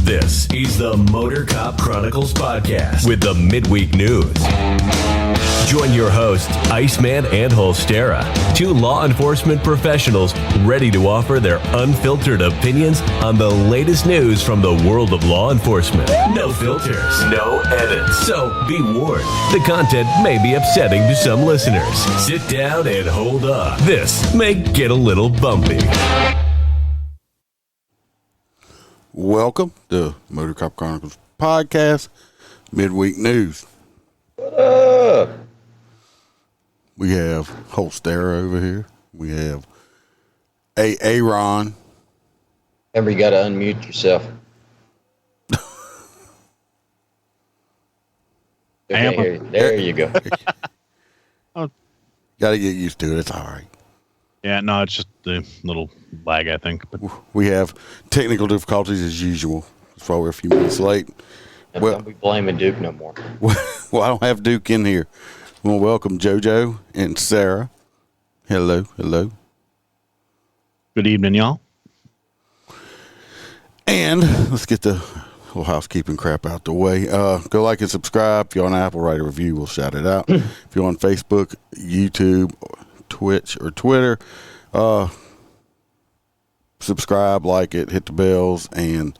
This is the Motorcop Chronicles podcast with the midweek news. Join your hosts, Iceman and Holstera, two law enforcement professionals ready to offer their unfiltered opinions on the latest news from the world of law enforcement. No filters, no edits. So be warned, the content may be upsetting to some listeners. Sit down and hold up. This may get a little bumpy. Welcome to Motorcop Chronicles podcast, midweek news. What up? We have Holstera over here. We have Aaron. Remember, you got to unmute yourself. Okay, there you go. Got to get used to it. It's all right. Yeah, no, it's just the little lag, I think. But We have technical difficulties as usual. That's why we're a few minutes late. Don't be blaming Duke no more. Well, I don't have Duke in here. We want to welcome JoJo and Sarah. Hello, hello. good evening, y'all. And let's get the little housekeeping crap out the way. Go like and subscribe. If you're on Apple, write a review. We'll shout it out. If you're on Facebook, YouTube, Twitch, or Twitter, subscribe, like it, hit the bells, and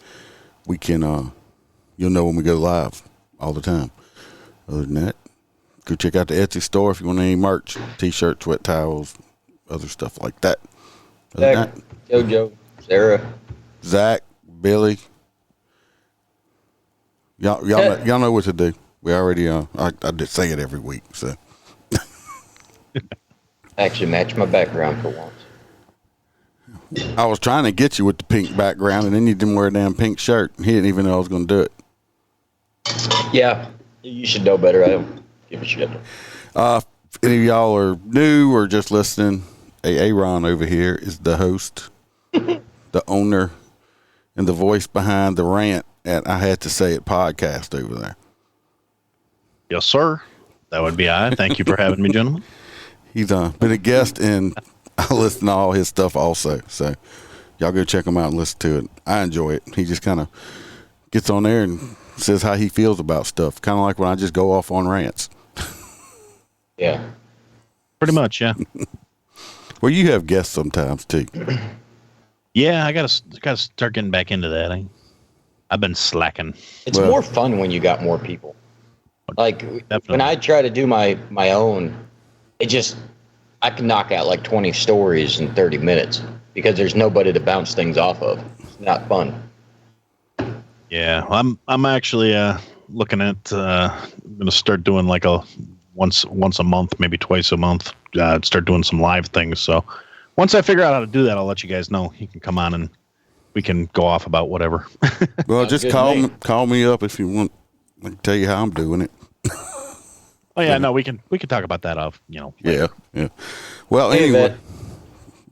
we can, you'll know when we go live all the time. Other than that, go check out the Etsy store if you want any merch, t-shirts, sweat towels, other stuff like that. Other than Zach, JoJo, Sarah. Zach, Billy, y'all know what to do. We already, I did say it every week, so. Actually, match my background for once. I was trying to get you with the pink background, and then you didn't wear a damn pink shirt. He didn't even know I was going to do it. Yeah, you should know better. I don't give a shit. If any of y'all are new or just listening, Aaron over here is the host, the owner, and the voice behind the rant at I Had to Say It podcast over there. Yes, sir. That would be I. Thank you for having me, gentlemen. He's been a guest, and I listen to all his stuff also. So y'all go check him out and listen to it. I enjoy it. He just kind of gets on there and says how he feels about stuff. Kind of like when I just go off on rants. Yeah. Pretty much, yeah. Well, you have guests sometimes too. Yeah, I gotta start getting back into that. I've been slacking. It's more fun when you got more people. Like, Definitely. when I try to do my own, I can knock out like 20 stories in 30 minutes because there's nobody to bounce things off of. It's not fun. Yeah, I'm actually looking at I'm gonna start doing like a once a month, maybe twice a month. Start doing some live things. So once I figure out how to do that, I'll let you guys know. You can come on and we can go off about whatever. Well, just call me up if you want. I can tell you how I'm doing it. Oh yeah, no, we can talk about that off. Later. Yeah. Well, Hey, anyway,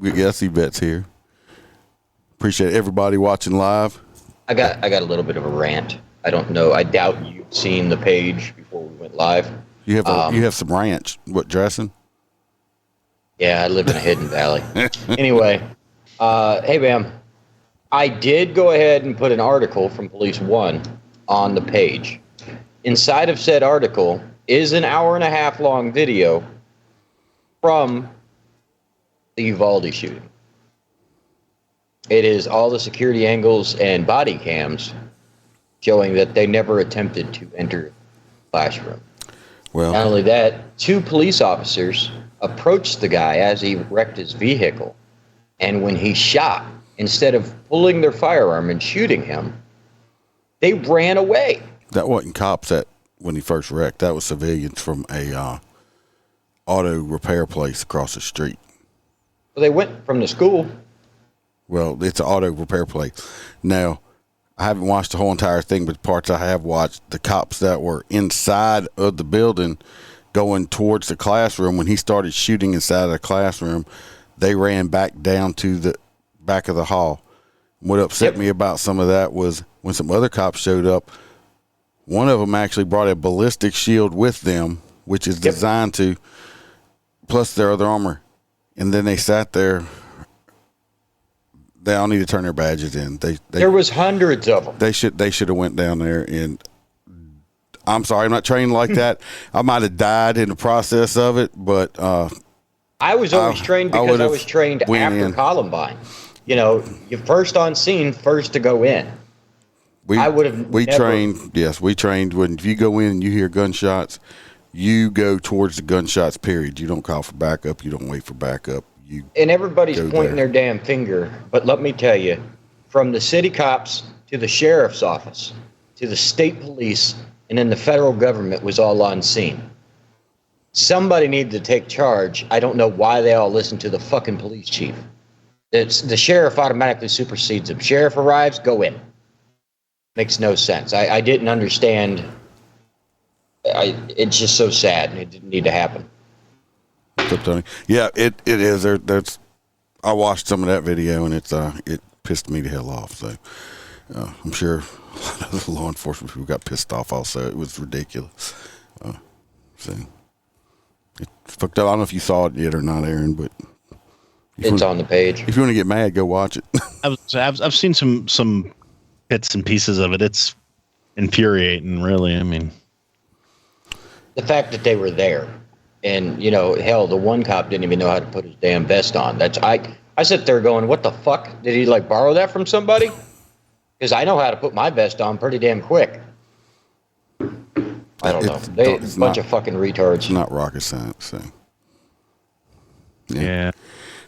Vet. I see Vet's here. Appreciate everybody watching live. I got a little bit of a rant. I don't know. I doubt you've seen the page before we went live. You have some ranch. What, dressing? Yeah, I live in a hidden valley. Anyway, hey, Bam. I did go ahead and put an article from Police One on the page. Inside of said article is an 1.5 hour long video from the Uvalde shooting. It is all the security angles and body cams showing that they never attempted to enter the classroom. Well, Not only that, 2 police officers approached the guy as he wrecked his vehicle, and when he shot, instead of pulling their firearm and shooting him, they ran away. that wasn't cops when he first wrecked. That was civilians from a auto repair place across the street. So they went from the school. Well, it's an auto repair place. Now, I haven't watched the whole entire thing, but the parts I have watched, the cops that were inside of the building going towards the classroom, when he started shooting inside of the classroom, they ran back down to the back of the hall. What upset me about some of that was when some other cops showed up, one of them actually brought a ballistic shield with them, which is designed to, plus their other armor. And then they sat there They all need to turn their badges in. There was hundreds of them. They should have went down there, and I'm sorry, I'm not trained like that. I might have died in the process of it, but I was always trained because I was trained after Columbine. You know, you're first on scene, first to go in. We trained when if you go in and you hear gunshots, you go towards the gunshots, period. You don't call for backup. You don't wait for backup. And everybody's pointing their damn finger. But let me tell you, from the city cops to the sheriff's office to the state police and then the federal government was all on scene. Somebody needed to take charge. I don't know why they all listen to the fucking police chief. It's the sheriff automatically supersedes him. Sheriff arrives, go in. Makes no sense. I didn't understand. It's just so sad. It didn't need to happen. Yeah, it is. I watched some of that video and it pissed me the hell off. So I'm sure a lot of the law enforcement people got pissed off also. It was ridiculous. So it fucked up. I don't know if you saw it yet or not, Aaron, but it's on the page. If you want to get mad, go watch it. I've seen some bits and pieces of it. It's infuriating, really. I mean, the fact that they were there, and you know, hell, the one cop didn't even know how to put his damn vest on. I sit there going, what the fuck? Did he like borrow that from somebody? Because I know how to put my vest on pretty damn quick. I don't know. They're a bunch of fucking retards. It's not rocket science. So yeah.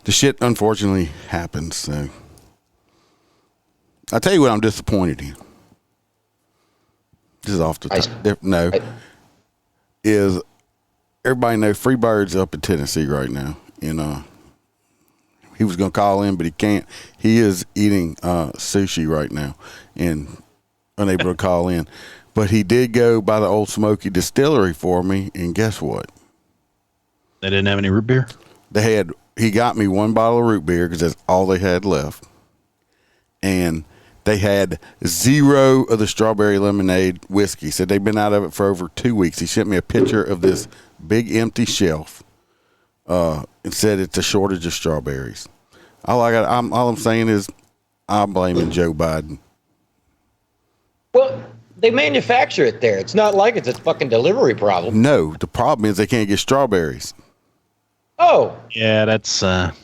The shit unfortunately happens. So I'll tell you what I'm disappointed in. This is off the top. Is everybody know Freebird's up in Tennessee right now? And he was going to call in, but he can't. He is eating sushi right now and unable to call in. But he did go by the Old Smoky Distillery for me, and guess what? They didn't have any root beer? He got me one bottle of root beer because that's all they had left. And they had 0 of the strawberry lemonade whiskey. Said they've been out of it for over 2 weeks. He sent me a picture of this big empty shelf and said it's a shortage of strawberries. All I'm saying is I'm blaming Joe Biden. Well, they manufacture it there. It's not like it's a fucking delivery problem. No, the problem is they can't get strawberries. Oh. Yeah, that's gonna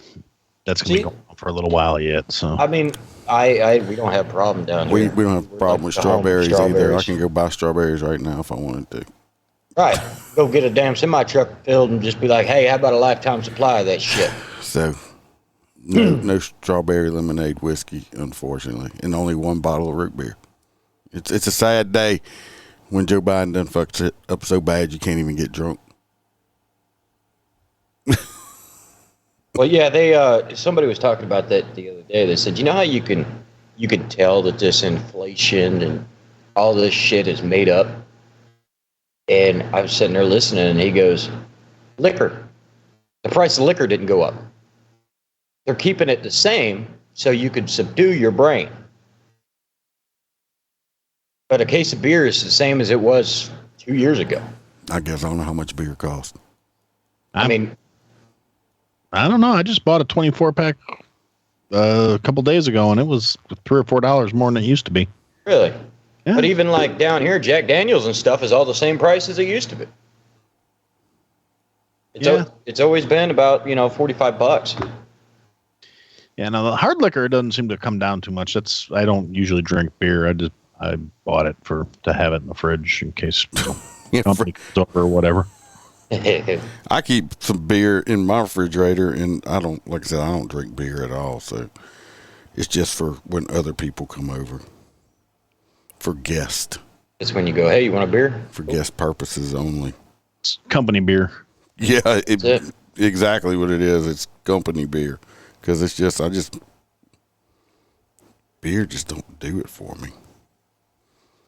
be going on for a little while yet. So I mean, we don't have a problem down here. We don't have a problem with strawberries either. I can go buy strawberries right now if I wanted to. Right. Go get a damn semi-truck filled and just be like, hey, how about a lifetime supply of that shit? So, no strawberry lemonade whiskey, unfortunately, and only one bottle of root beer. It's a sad day when Joe Biden done fucks it up so bad you can't even get drunk. Well, yeah, somebody was talking about that the other day. They said, you know how you can tell that this inflation and all this shit is made up? And I was sitting there listening, and he goes, liquor. The price of liquor didn't go up. They're keeping it the same so you could subdue your brain. But a case of beer is the same as it was 2 years ago. I guess I don't know how much beer costs. I mean, I don't know. I just bought a 24-pack a couple days ago, and it was $3 or $4 more than it used to be. Really? Yeah. But even like down here, Jack Daniels and stuff is all the same price as it used to be. It's always been about, $45. Yeah, now the hard liquor doesn't seem to come down too much. I don't usually drink beer. I bought it to have it in the fridge in case company comes over or whatever. I keep some beer in my refrigerator, and I don't drink beer at all. So it's just for when other people come over, for guests. It's when you go, hey, you want a beer? For guest purposes only. It's company beer. Yeah, exactly what it is. It's company beer because beer just don't do it for me.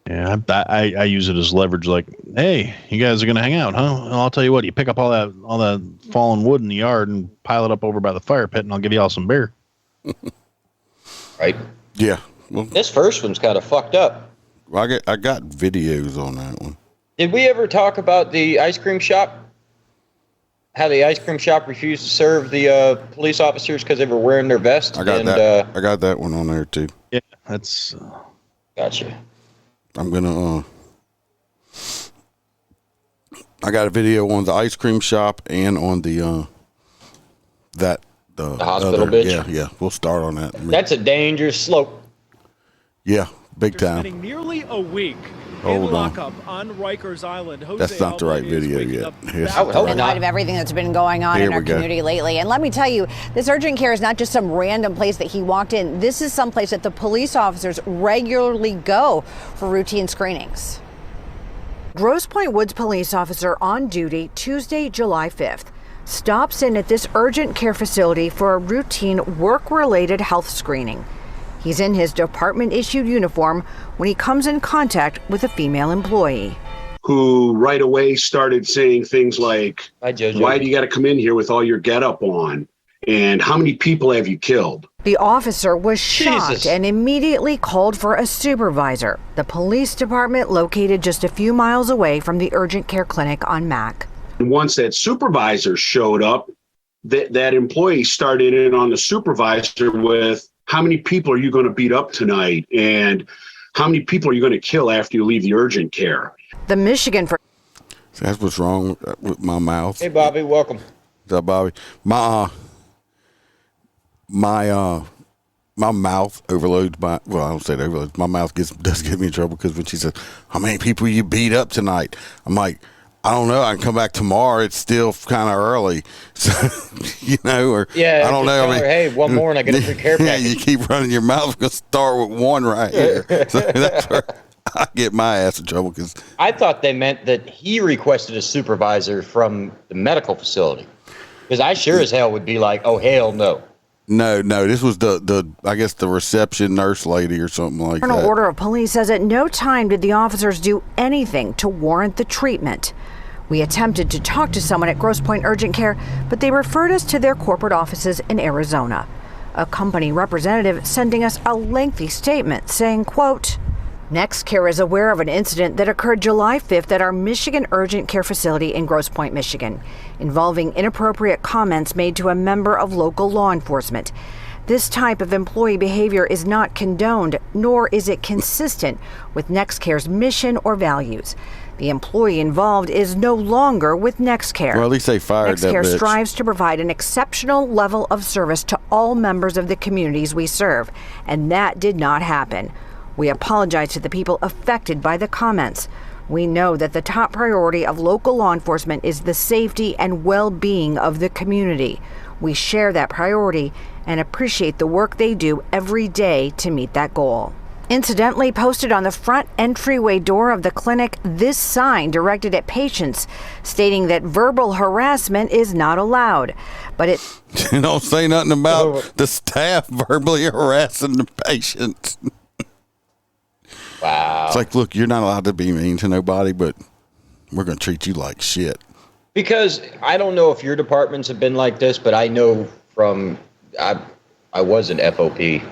Yeah, I use it as leverage. Like, hey, you guys are gonna hang out, huh? Well, I'll tell you what. You pick up all that fallen wood in the yard and pile it up over by the fire pit, and I'll give you all some beer. Right? Yeah. Well, this first one's kind of fucked up. I got videos on that one. Did we ever talk about the ice cream shop? how the ice cream shop refused to serve the police officers because they were wearing their vests? I got that. I got that one on there too. Yeah, that's. Gotcha. I'm gonna. I got a video on the ice cream shop and on the the hospital other, bitch. Yeah. We'll start on that. That's a dangerous slope. Yeah, big time. Spending nearly a week Hold in on. lockup on Rikers Island. Jose That's not the Alba right is video waking yet. up Here's I would hope In not. light of everything that's been going on Here in our we go. community lately. And let me tell you, this urgent care is not just some random place that he walked in. This is some place that the police officers regularly go for routine screenings. Grosse Pointe Woods police officer on duty Tuesday, July 5th, stops in at this urgent care facility for a routine work-related health screening. He's in his department-issued uniform when he comes in contact with a female employee. Who right away started saying things like, Hi, Jojo. why do you got to come in here with all your getup on? And how many people have you killed? The officer was shocked Jesus. and immediately called for a supervisor, the police department located just a few miles away from the urgent care clinic on Mac. And once that supervisor showed up, that employee started in on the supervisor with, how many people are you going to beat up tonight? And how many people are you going to kill after you leave the urgent care? The Michigan See, that's what's wrong with my mouth. Hey, Bobby, welcome. Is that Bobby? My mouth overloads my. Well, I don't say it overloads. My mouth does get me in trouble because when she says, "How many people you beat up tonight?" I'm like, I don't know. I can come back tomorrow. It's still kind of early, so or Yeah, I don't just know. tell her, hey, one more and I get a free care Yeah, package. you keep running your mouth. Gonna start with one right here. So that's where I get my ass in trouble because I thought they meant that he requested a supervisor from the medical facility. Because I sure as hell would be like, oh, hell no. no, this was the I guess the reception nurse lady or something like Internal that. Order of Police says at no time did the officers do anything to warrant the treatment. We attempted to talk to someone at Grosse Pointe Urgent Care, but they referred us to their corporate offices in Arizona. A company representative sending us a lengthy statement saying, quote, NextCare is aware of an incident that occurred July 5th at our Michigan urgent care facility in Grosse Pointe, Michigan, involving inappropriate comments made to a member of local law enforcement. This type of employee behavior is not condoned, nor is it consistent with NextCare's mission or values. The employee involved is no longer with NextCare. Well, at least they fired that NextCare bitch. strives to provide an exceptional level of service to all members of the communities we serve, and that did not happen. We apologize to the people affected by the comments. We know that the top priority of local law enforcement is the safety and well-being of the community. We share that priority and appreciate the work they do every day to meet that goal. Incidentally, posted on the front entryway door of the clinic, this sign directed at patients stating that verbal harassment is not allowed. But it Don't say nothing about the staff verbally harassing the patients. Wow. It's like, look, you're not allowed to be mean to nobody, but we're going to treat you like shit. Because I don't know if your departments have been like this, but I know from I was an FOP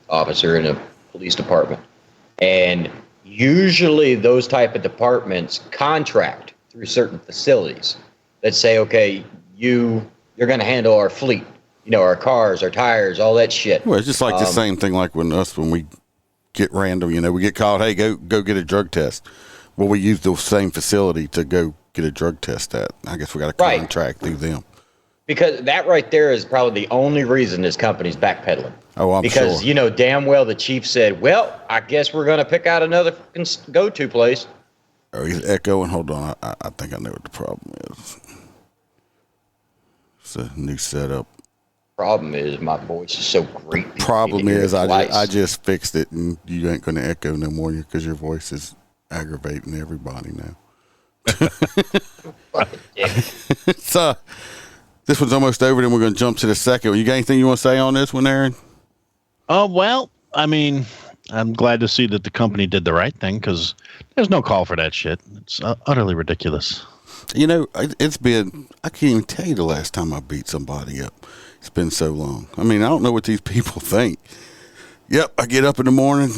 officer in a police department, and usually those type of departments contract through certain facilities that say, okay, you're going to handle our fleet, our cars, our tires, all that shit. Well, it's just like the same thing like when we get random, we get called, hey, go get a drug test. Well, we use the same facility to go get a drug test at. I guess we got a contract through them. Because that right there is probably the only reason this company's backpedaling. Oh, I'm sure. Because, damn well the chief said, well, I guess we're going to pick out another fucking go-to place. Oh, he's echoing. Hold on. I think I know what the problem is. It's a new setup. Problem is my voice is so great. people Problem need to hear is it I twice. just fixed it, and you ain't going to echo no more because your voice is aggravating everybody now. So this one's almost over, then we're going to jump to the second one. You got anything you want to say on this one, Aaron? Oh, well, I mean, I'm glad to see that the company did the right thing because there's no call for that shit. It's utterly ridiculous. It's been, I can't even tell you the last time I beat somebody up. It's been so long. I mean, I don't know what these people think. Yep, I get up in the morning,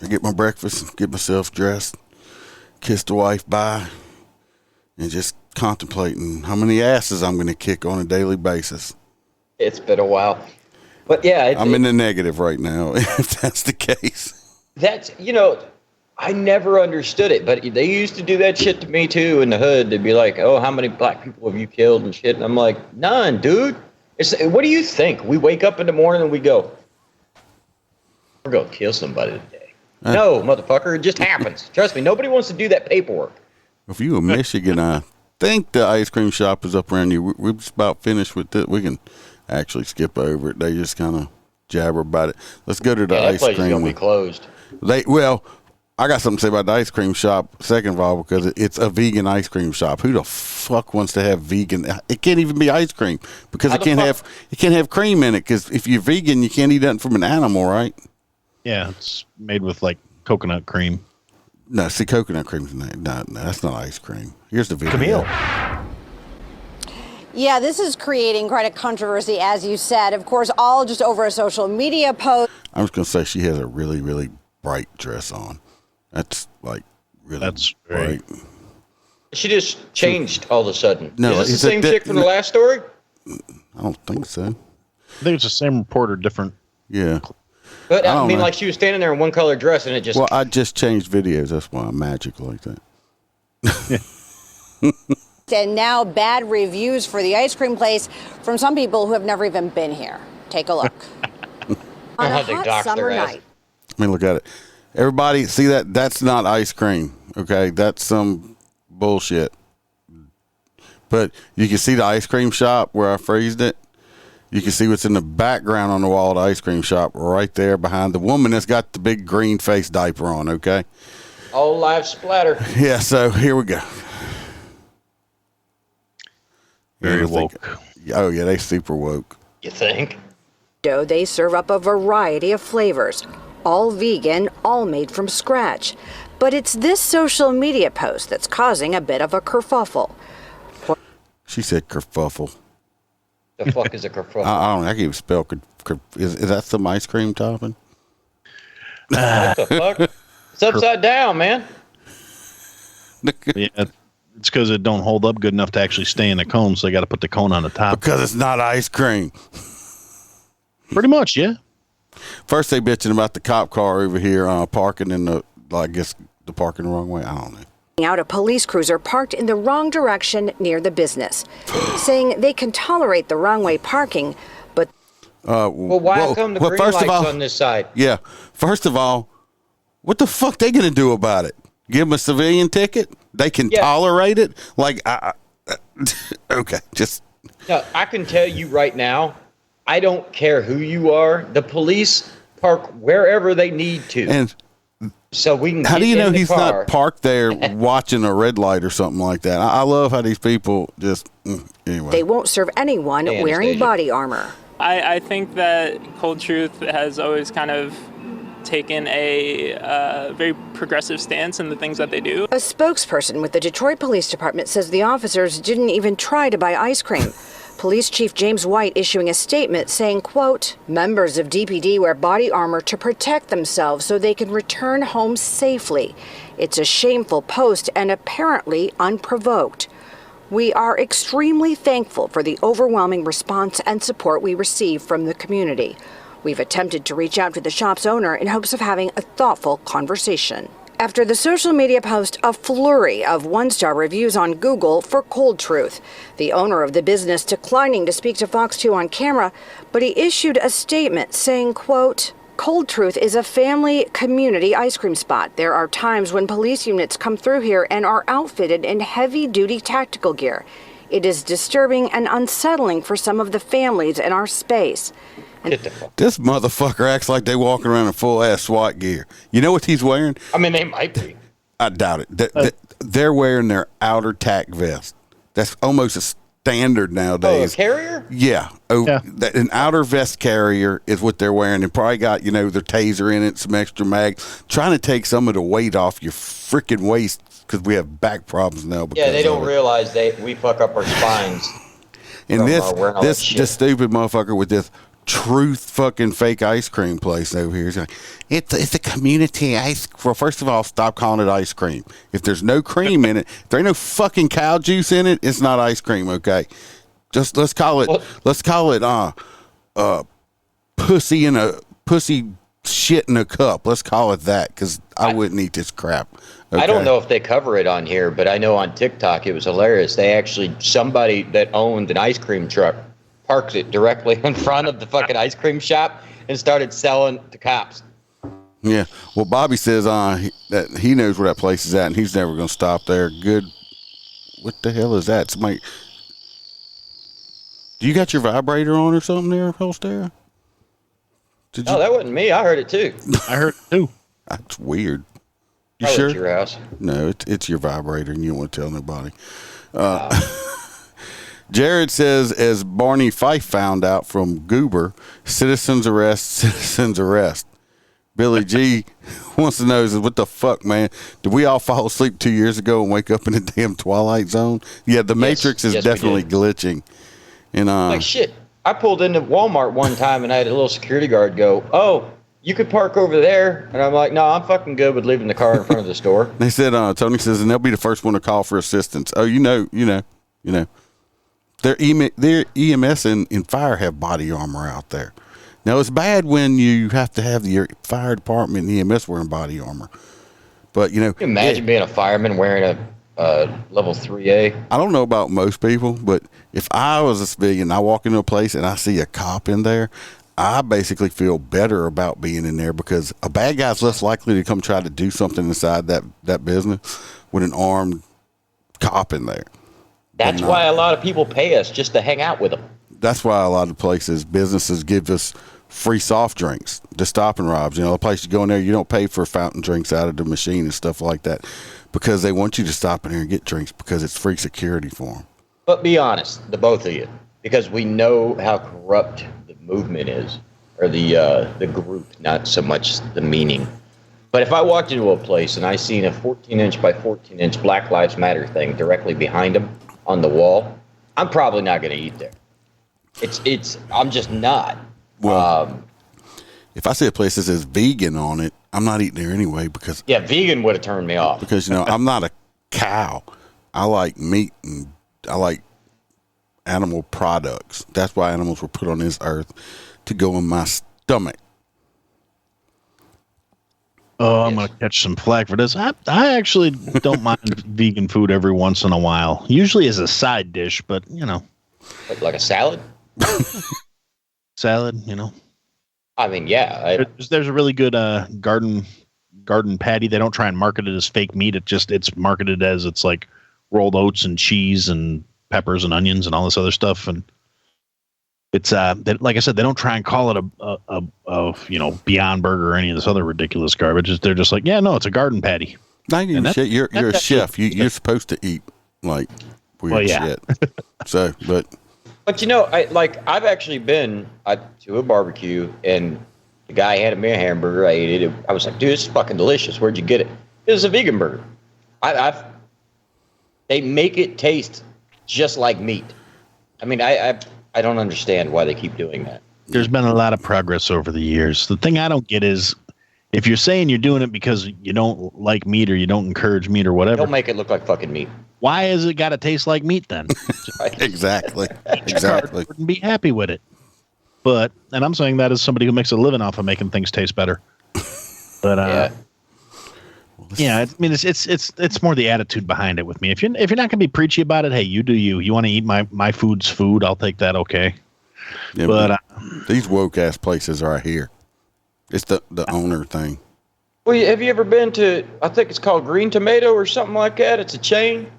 I get my breakfast, get myself dressed, kiss the wife bye, and just contemplating how many asses I'm going to kick on a daily basis. It's been a while. But yeah, I'm in the negative right now, if that's the case. That's, I never understood it, but they used to do that shit to me too in the hood. They'd be like, "Oh, how many black people have you killed and shit?" And I'm like, "None, dude." What do you think? We wake up in the morning and we go, "We're going to kill somebody today." No, motherfucker, it just happens. Trust me, nobody wants to do that paperwork. If you in Michigan, I think the ice cream shop is up around you. We're just about finished with it. We can actually skip over it. They just kind of jabber about it. Let's go to the ice place cream. Is going to be closed. I got something to say about the ice cream shop, second of all, because it's a vegan ice cream shop. Who the fuck wants to have vegan? It can't even be ice cream because it can't have cream in it. Because if you're vegan, you can't eat nothing from an animal, right? Yeah, it's made with like coconut cream. No, see, coconut cream's no, that's not ice cream. Here's the video. Camille. Yeah, this is creating quite a controversy, as you said. Of course, all just over a social media post. I'm just gonna say she has a really, really bright dress on. That's like really bright. She just changed all of a sudden. No, is this the same chick from the last story? I don't think so. I think it's the same reporter, different. Yeah. But I mean, like she was standing there in one color dress and it just. Well, I just changed videos. That's why I'm magical like that. And now bad reviews for the ice cream place from some people who have never even been here. Take a look. On a hot summer night. I mean, look at it. Everybody, see that? That's not ice cream, okay? That's some bullshit. But you can see the ice cream shop where I phrased it. You can see what's in the background on the wall of the ice cream shop right there behind the woman that's got the big green face diaper on, okay? All live splatter. Yeah, so here we go. Very woke. Oh, yeah, they super woke. You think? They serve up a variety of flavors, all vegan, all made from scratch. But it's this social media post that's causing a bit of a kerfuffle. She said kerfuffle. The fuck is a kerfuffle? I don't know. I can't even spell. Is that some ice cream topping? What the fuck? It's upside down, man. Yeah, it's because it don't hold up good enough to actually stay in the cone, so they got to put the cone on the top. Because it's not ice cream. Pretty much, yeah. First they bitching about the cop car over here parking in the, I guess, the parking the wrong way. I don't know. Out a police cruiser parked in the wrong direction near the business, saying they can tolerate the wrong way parking, but well, why come the green lights on this side? Yeah, first of all, what the fuck they gonna do about it? Give them a civilian ticket? They can tolerate it? Like, okay, just. No, I can tell you right now, I don't care who you are. The police park wherever they need to. And so we can. How do you know he's not parked there watching a red light or something like that? I love how these people just anyway. They won't serve anyone wearing body armor. I think that Cold Truth has always kind of taken a very progressive stance in the things that they do. A spokesperson with the Detroit Police Department says the officers didn't even try to buy ice cream. Police Chief James White issuing a statement saying, quote, members of DPD wear body armor to protect themselves so they can return home safely. It's a shameful post and apparently unprovoked. We are extremely thankful for the overwhelming response and support we receive from the community. We've attempted to reach out to the shop's owner in hopes of having a thoughtful conversation. After the social media post, a flurry of one-star reviews on Google for Cold Truth. The owner of the business declining to speak to Fox 2 on camera, but he issued a statement saying, quote, Cold Truth is a family community ice cream spot. There are times when police units come through here and are outfitted in heavy-duty tactical gear. It is disturbing and unsettling for some of the families in our space. This motherfucker acts like they walking around in full-ass SWAT gear. You know what he's wearing? I mean, they might be. I doubt it. They're wearing their outer tack vest. That's almost a standard nowadays. Oh, a carrier? Yeah. An outer vest carrier is what they're wearing. And probably got, their taser in it, some extra mag. Trying to take some of the weight off your freaking waist because we have back problems now. Yeah, they don't realize we fuck up our spines. And this stupid motherfucker with this truth fucking fake ice cream place over here. He's like, it's a community ice. Well, first of all, stop calling it ice cream. If there's no cream in it, if there ain't no fucking cow juice in it, it's not ice cream. Okay, just let's call it pussy shit in a cup. Let's call it that, because I wouldn't eat this crap. Okay? I don't know if they cover it on here, but I know on TikTok it was hilarious. Somebody that owned an ice cream truck parked it directly in front of the fucking ice cream shop and started selling to cops. Yeah. Well, Bobby says that he knows where that place is at, and he's never going to stop there. Good. What the hell is that? Somebody. Do you got your vibrator on or something there, Holster? No, that wasn't me. I heard it too. I heard it too. That's weird. You Probably sure? at your house. No, it's your vibrator, and you don't want to tell nobody. Jared says, as Barney Fife found out from Goober, citizens arrest. Billy G wants to know, is what the fuck, man? Did we all fall asleep 2 years ago and wake up in a damn Twilight Zone? Yeah, the Matrix is definitely glitching. And like shit. I pulled into Walmart one time and I had a little security guard go, "Oh, you could park over there." And I'm like, "No, I'm fucking good with leaving the car in front of the store." They said, Tony says, and they'll be the first one to call for assistance. Oh, you know. Their EMS and fire have body armor out there. Now, it's bad when you have to have your fire department and EMS wearing body armor. But, Can you imagine being a fireman wearing a level 3A? I don't know about most people, but if I was a civilian, I walk into a place and I see a cop in there, I basically feel better about being in there, because a bad guy's less likely to come try to do something inside that business with an armed cop in there. That's why a lot of people pay us just to hang out with them. That's why a lot of businesses give us free soft drinks, the stop and robs. The place you go in there, you don't pay for fountain drinks out of the machine and stuff like that, because they want you to stop in here and get drinks, because it's free security for them. But be honest, the both of you, because we know how corrupt the movement is, or the group, not so much the meaning. But if I walked into a place and I seen a 14-inch by 14-inch Black Lives Matter thing directly behind them on the wall, I'm probably not going to eat there. I'm just not. Well, if I see a place that says vegan on it, I'm not eating there anyway, because vegan would have turned me off. Because I'm not a cow. I like meat and I like animal products. That's why animals were put on this earth, to go in my stomach. Oh, I'm going to catch some flack for this. I actually don't mind vegan food every once in a while. Usually as a side dish, but, Like a salad? Salad, I mean, yeah. There's a really good garden patty. They don't try and market it as fake meat. It's marketed as it's like rolled oats and cheese and peppers and onions and all this other stuff. And it's like I said, they don't try and call it a Beyond Burger or any of this other ridiculous garbage. They're just like, yeah, no, it's a garden patty. Not even shit. You're a chef. You're supposed to eat like weird shit. So, but I've actually been to a barbecue and the guy handed me a hamburger. I ate it. I was like, dude, this is fucking delicious. Where'd you get it? It was a vegan burger. They make it taste just like meat. I mean, I don't understand why they keep doing that. There's been a lot of progress over the years. The thing I don't get is, if you're saying you're doing it because you don't like meat or you don't encourage meat or whatever, don't make it look like fucking meat. Why has it got to taste like meat then? Exactly. Wouldn't be happy with it. And I'm saying that as somebody who makes a living off of making things taste better. But it's more the attitude behind it with me. If you're not going to be preachy about it, hey, you do you. You want to eat my food's food, I'll take that. Okay. Yeah, but these woke ass places are here. It's the owner thing. Well, have you ever been to? I think it's called Green Tomato or something like that. It's a chain.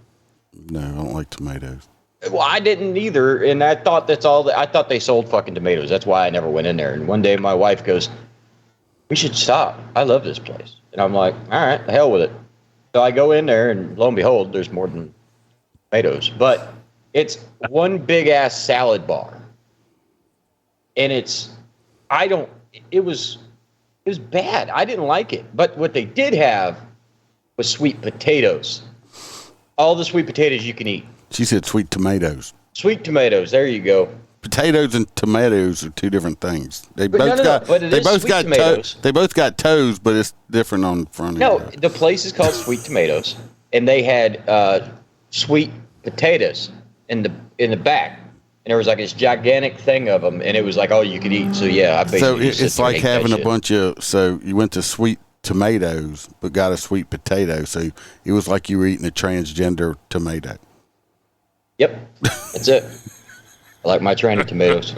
No, I don't like tomatoes. Well, I didn't either, and I thought that's all. I thought they sold fucking tomatoes. That's why I never went in there. And one day my wife goes, "We should stop. I love this place." And I'm like, "All right, the hell with it." So I go in there, and lo and behold, there's more than tomatoes. But it's one big ass salad bar, and it was bad. I didn't like it. But what they did have was sweet potatoes. All the sweet potatoes you can eat. She said sweet tomatoes. Sweet tomatoes. There you go. potatoes and tomatoes are two different things. They But both got but it they is both sweet got tomatoes. they both got toes, but it's different on the front No, end. the place is called Sweet Tomatoes, and they had sweet potatoes in the back, and there was like this gigantic thing of them, and it was like all you could eat. So yeah, I basically So just sit it's there and like ate that having a shit. bunch of. So you went to sweet tomatoes, but got a sweet potato. So it was like you were eating a transgender tomato. Yep, that's it. I like my trained tomatoes.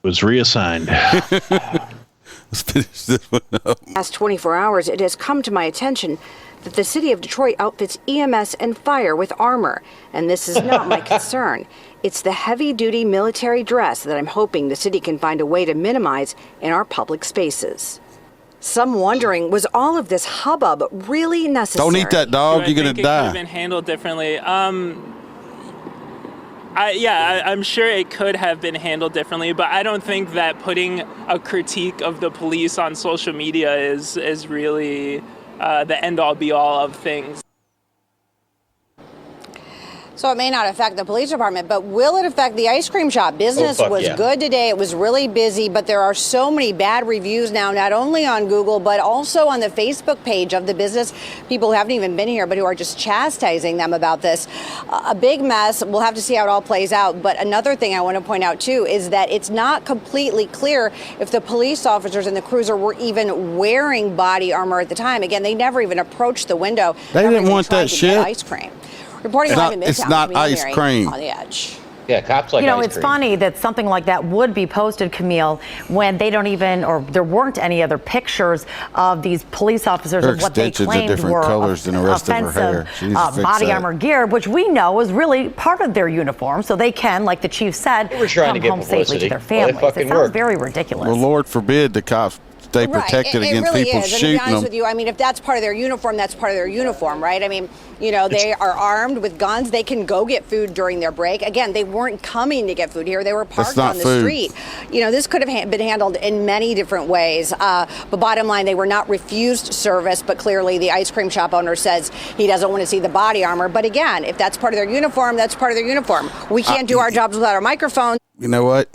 Was reassigned. Let's finish this one up. Last 24 hours, it has come to my attention that the city of Detroit outfits EMS and fire with armor, and this is not my concern. It's the heavy-duty military dress that I'm hoping the city can find a way to minimize in our public spaces. Some wondering, was all of this hubbub really necessary? Don't eat that dog. Do I You're gonna think it could have die. been handled differently. I'm sure it could have been handled differently, but I don't think that putting a critique of the police on social media is really the end-all be-all of things. So it may not affect the police department, but will it affect the ice cream shop? Business was good today. It was really busy, but there are so many bad reviews now, not only on Google, but also on the Facebook page of the business. People who haven't even been here, but who are just chastising them about this. A big mess. We'll have to see how it all plays out. But another thing I want to point out, too, is that it's not completely clear if the police officers in the cruiser were even wearing body armor at the time. Again, they never even approached the window. They didn't want that shit. Ice cream. Reporting live in Midtown. It's not ice cream. On the edge. Yeah, cops like ice it's cream. funny that something like that would be posted, Camille, when they don't even, or there weren't any other pictures of these police officers Her of what they extensions are claimed different were colors than the rest of her hair. offensive She needs to fix body that. armor gear, which we know is really part of their uniform, so they can, like the chief said, They were trying come to get home safely publicity. to their Well, it families. fucking It sounds worked. very ridiculous. Well, Lord forbid the cops stay protected Right. It against really people is. And to shooting be honest them. with you, I mean, if that's part of their uniform, that's part of their uniform, right? I mean, they are armed with guns. They can go get food during their break. Again, they weren't coming to get food here. They were parked not on the food. street. This could have been handled in many different ways. But bottom line, they were not refused service, but clearly the ice cream shop owner says he doesn't want to see the body armor. But again, if that's part of their uniform, that's part of their uniform. We can't do our jobs without our microphones. You know what?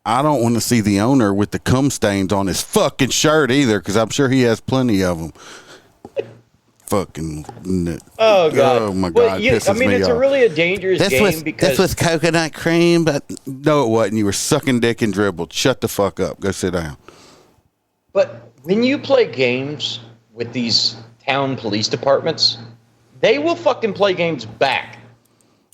I don't want to see the owner with the cum stains on his fucking shirt either, because I'm sure he has plenty of them. Fucking. Oh god. Oh my Well, god. Pisses me it's off. really a dangerous game because this was coconut cream, but no, it wasn't. You were sucking dick and dribbled. Shut the fuck up. Go sit down. But when you play games with these town police departments, they will fucking play games back.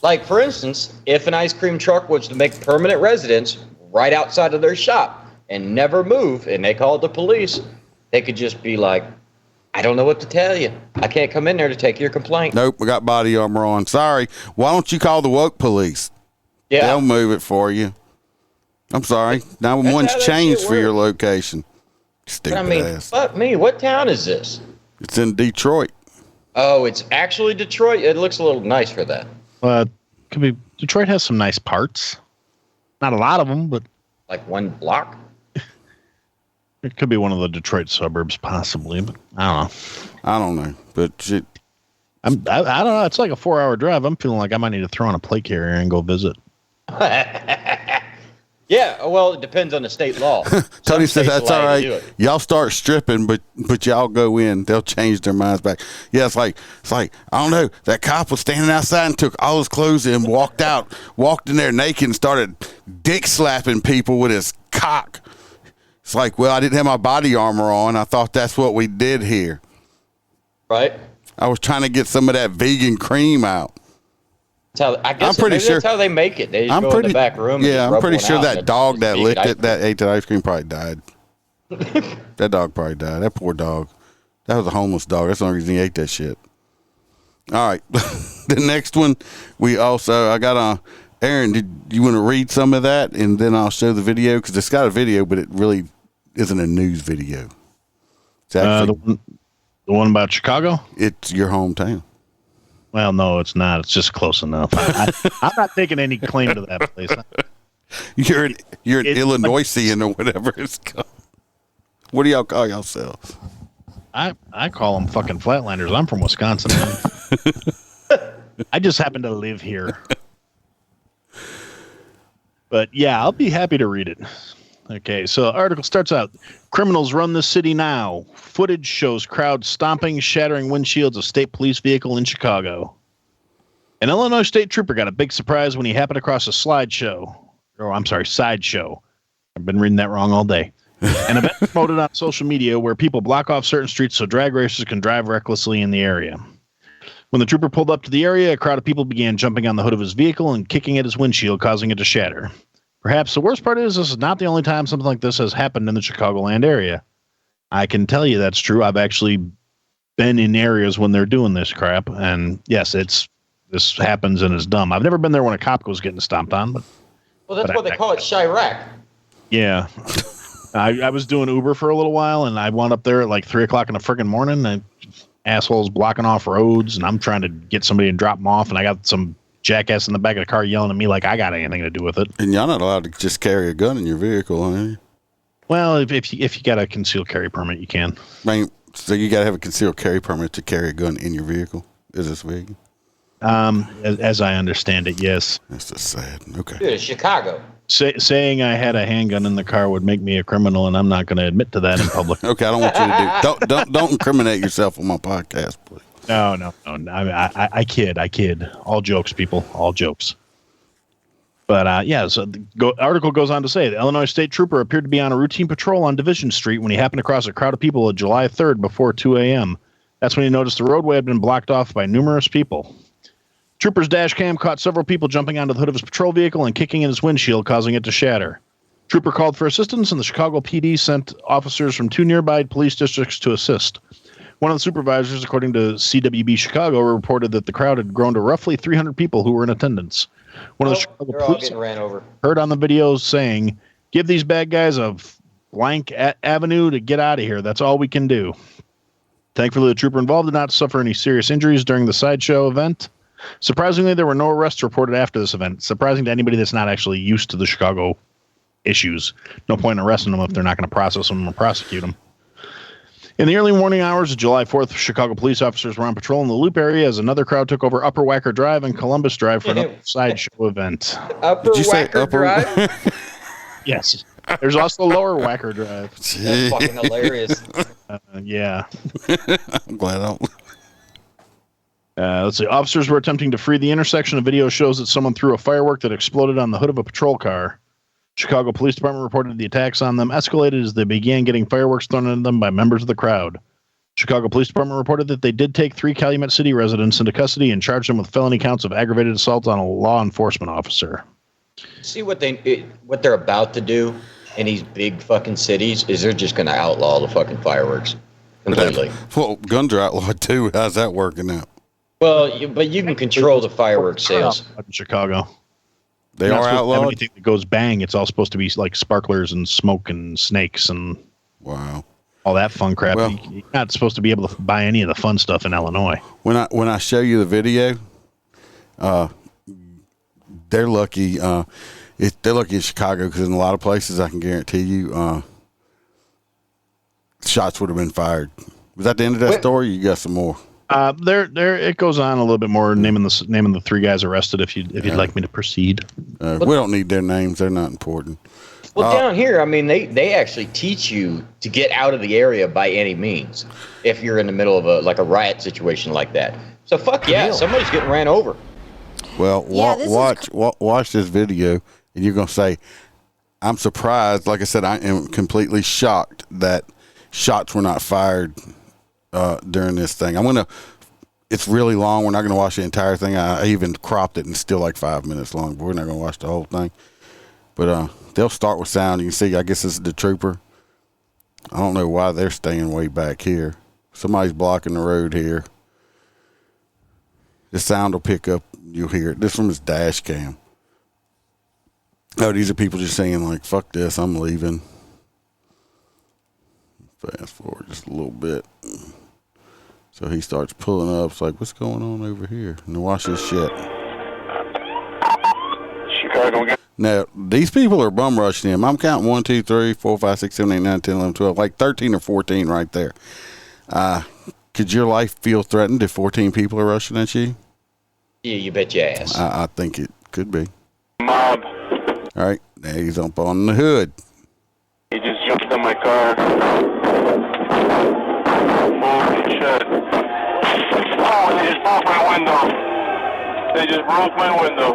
Like, for instance, if an ice cream truck was to make permanent residence right outside of their shop and never move, and they called the police, they could just be like, I don't know what to tell you. I can't come in there to take your complaint. Nope, we got body armor on. Sorry. Why don't you call the woke police? Yeah. They'll move it for you. I'm sorry. That's how 911's that changed shit for your works. location. Stupid I mean, ass. fuck me. What town is this? It's in Detroit. Oh, it's actually Detroit. It looks a little nice for that. Could be. Detroit has some nice parts. Not a lot of them, but Like one block? it could be one of the Detroit suburbs, possibly. But I don't know. But shit. I don't know. It's like a 4-hour drive. I'm feeling like I might need to throw on a plate carrier and go visit. Yeah, well, it depends on the state law. Tony Some said states that's allow all you to do right. it. Y'all start stripping, but y'all go in. They'll change their minds back. Yeah, it's like I don't know. That cop was standing outside and took all his clothes and walked in there naked and started dick slapping people with his cock. It's like, well, I didn't have my body armor on. I thought that's what we did here. Right? I was trying to get some of that vegan cream out. That's how, I guess I'm pretty maybe sure that's how they make it. They just go in the back room. And Yeah, just I'm rub pretty one sure out that and dog it's that vegan licked ice it, that ate that ice cream probably died. That dog probably died. That poor dog. That was a homeless dog. That's the only reason he ate that shit. All right. The next one, I got Aaron, did you want to read some of that? And then I'll show the video, because it's got a video, but it really isn't a news video. It's actually, the one about Chicago? it's your hometown. Well, no, it's not. It's just close enough. I'm not taking any claim to that place. You're an It's Illinoisian or whatever it's called. What do y'all call yourselves? I call them fucking flatlanders. I'm from Wisconsin. I just happen to live here. But yeah, I'll be happy to read it. Okay, so the article starts out, criminals run the city now. Footage shows crowd stomping, shattering windshields of state police vehicle in Chicago. An Illinois state trooper got a big surprise when he happened across a sideshow. I've been reading that wrong all day. An event promoted on social media where people block off certain streets so drag racers can drive recklessly in the area. When the trooper pulled up to the area, a crowd of people began jumping on the hood of his vehicle and kicking at his windshield, causing it to shatter. Perhaps the worst part is this is not the only time something like this has happened in the Chicagoland area. I can tell you that's true. I've actually been in areas when they're doing this crap, and yes, this happens and it's dumb. I've never been there when a cop was getting stomped on, but that's what they call it, Chirac. Yeah. I was doing Uber for a little while, and I wound up there at like 3 o'clock in the friggin' morning, and assholes blocking off roads, and I'm trying to get somebody to drop them off, and I got some jackass in the back of the car yelling at me like I got anything to do with it. And y'all not allowed to just carry a gun in your vehicle, are you? Well, if you got a concealed carry permit, you can. I mean, so you got to have a concealed carry permit to carry a gun in your vehicle? Is this vehicle? As I understand it, yes. That's just sad. Okay. Dude, it's Chicago. Saying I had a handgun in the car would make me a criminal, and I'm not going to admit to that in public. Okay, I don't want you to don't incriminate yourself on my podcast, please. No. I kid. All jokes, people. All jokes. But so the article goes on to say the Illinois state trooper appeared to be on a routine patrol on Division Street when he happened across a crowd of people on July 3rd before 2 a.m. That's when he noticed the roadway had been blocked off by numerous people. Trooper's dash cam caught several people jumping onto the hood of his patrol vehicle and kicking in his windshield, causing it to shatter. Trooper called for assistance, and the Chicago PD sent officers from 2 nearby police districts to assist. One of the supervisors, according to CWB Chicago, reported that the crowd had grown to roughly 300 people who were in attendance. One of the Chicago police ran over. Heard on the video saying, "Give these bad guys a blank avenue to get out of here. That's all we can do." Thankfully, the trooper involved did not suffer any serious injuries during the sideshow event. Surprisingly, there were no arrests reported after this event. Surprising to anybody that's not actually used to the Chicago issues. No point in arresting them if they're not going to process them or prosecute them. In the early morning hours of July 4th, Chicago police officers were on patrol in the Loop area as another crowd took over Upper Wacker Drive and Columbus Drive for another sideshow event. Upper Wacker Drive? Yes. There's also Lower Wacker Drive. That's fucking hilarious. Yeah. I'm glad I don't. Let's see. Officers were attempting to free the intersection. A video shows that someone threw a firework that exploded on the hood of a patrol car. Chicago Police Department reported the attacks on them escalated as they began getting fireworks thrown at them by members of the crowd. Chicago Police Department reported that they did take 3 Calumet City residents into custody and charged them with felony counts of aggravated assault on a law enforcement officer. See what they're about to do in these big fucking cities is they're just going to outlaw the fucking fireworks completely. Well, guns are outlawed too. How's that working out? Well, but you can control the fireworks sales in Chicago. They are outlawed. Anything that goes bang, it's all supposed to be like sparklers and smoke and snakes and all that fun crap. Well, you're not supposed to be able to buy any of the fun stuff in Illinois. When I show you the video, they're lucky. They're lucky in Chicago because in a lot of places, I can guarantee you, shots would have been fired. Was that the end of that story? You got some more? There. It goes on a little bit more, naming the 3 guys arrested. If you'd like me to proceed, we don't need their names; they're not important. Well, down here, I mean, they actually teach you to get out of the area by any means if you're in the middle of a riot situation like that. So fuck yeah, somebody's getting ran over. Well, watch this video, and you're gonna say, "I'm surprised." Like I said, I am completely shocked that shots were not fired during this thing. It's really long. We're not going to watch the entire thing. I even cropped it and it's still like 5 minutes long, but we're not going to watch the whole thing. But they'll start with sound. You can see, I guess this is the trooper. I don't know why they're staying way back here. Somebody's blocking the road here. The sound will pick up. You'll hear it. This from his dash cam. Oh, these are people just saying like, fuck this, I'm leaving. Fast forward just a little bit. So he starts pulling up. It's like, what's going on over here? And watch this shit. Chicago. Now, these people are bum rushing him. I'm counting 1, 2, 3, 4, 5, 6, 7, 8, 9, 10, 11, 12. Like 13 or 14 right there. Could your life feel threatened if 14 people are rushing at you? Yeah, you bet your ass. I think it could be. Mob. All right, now he's up on the hood. He just jumped on my car. Holy shit. Oh, they just broke my window. They just broke my window.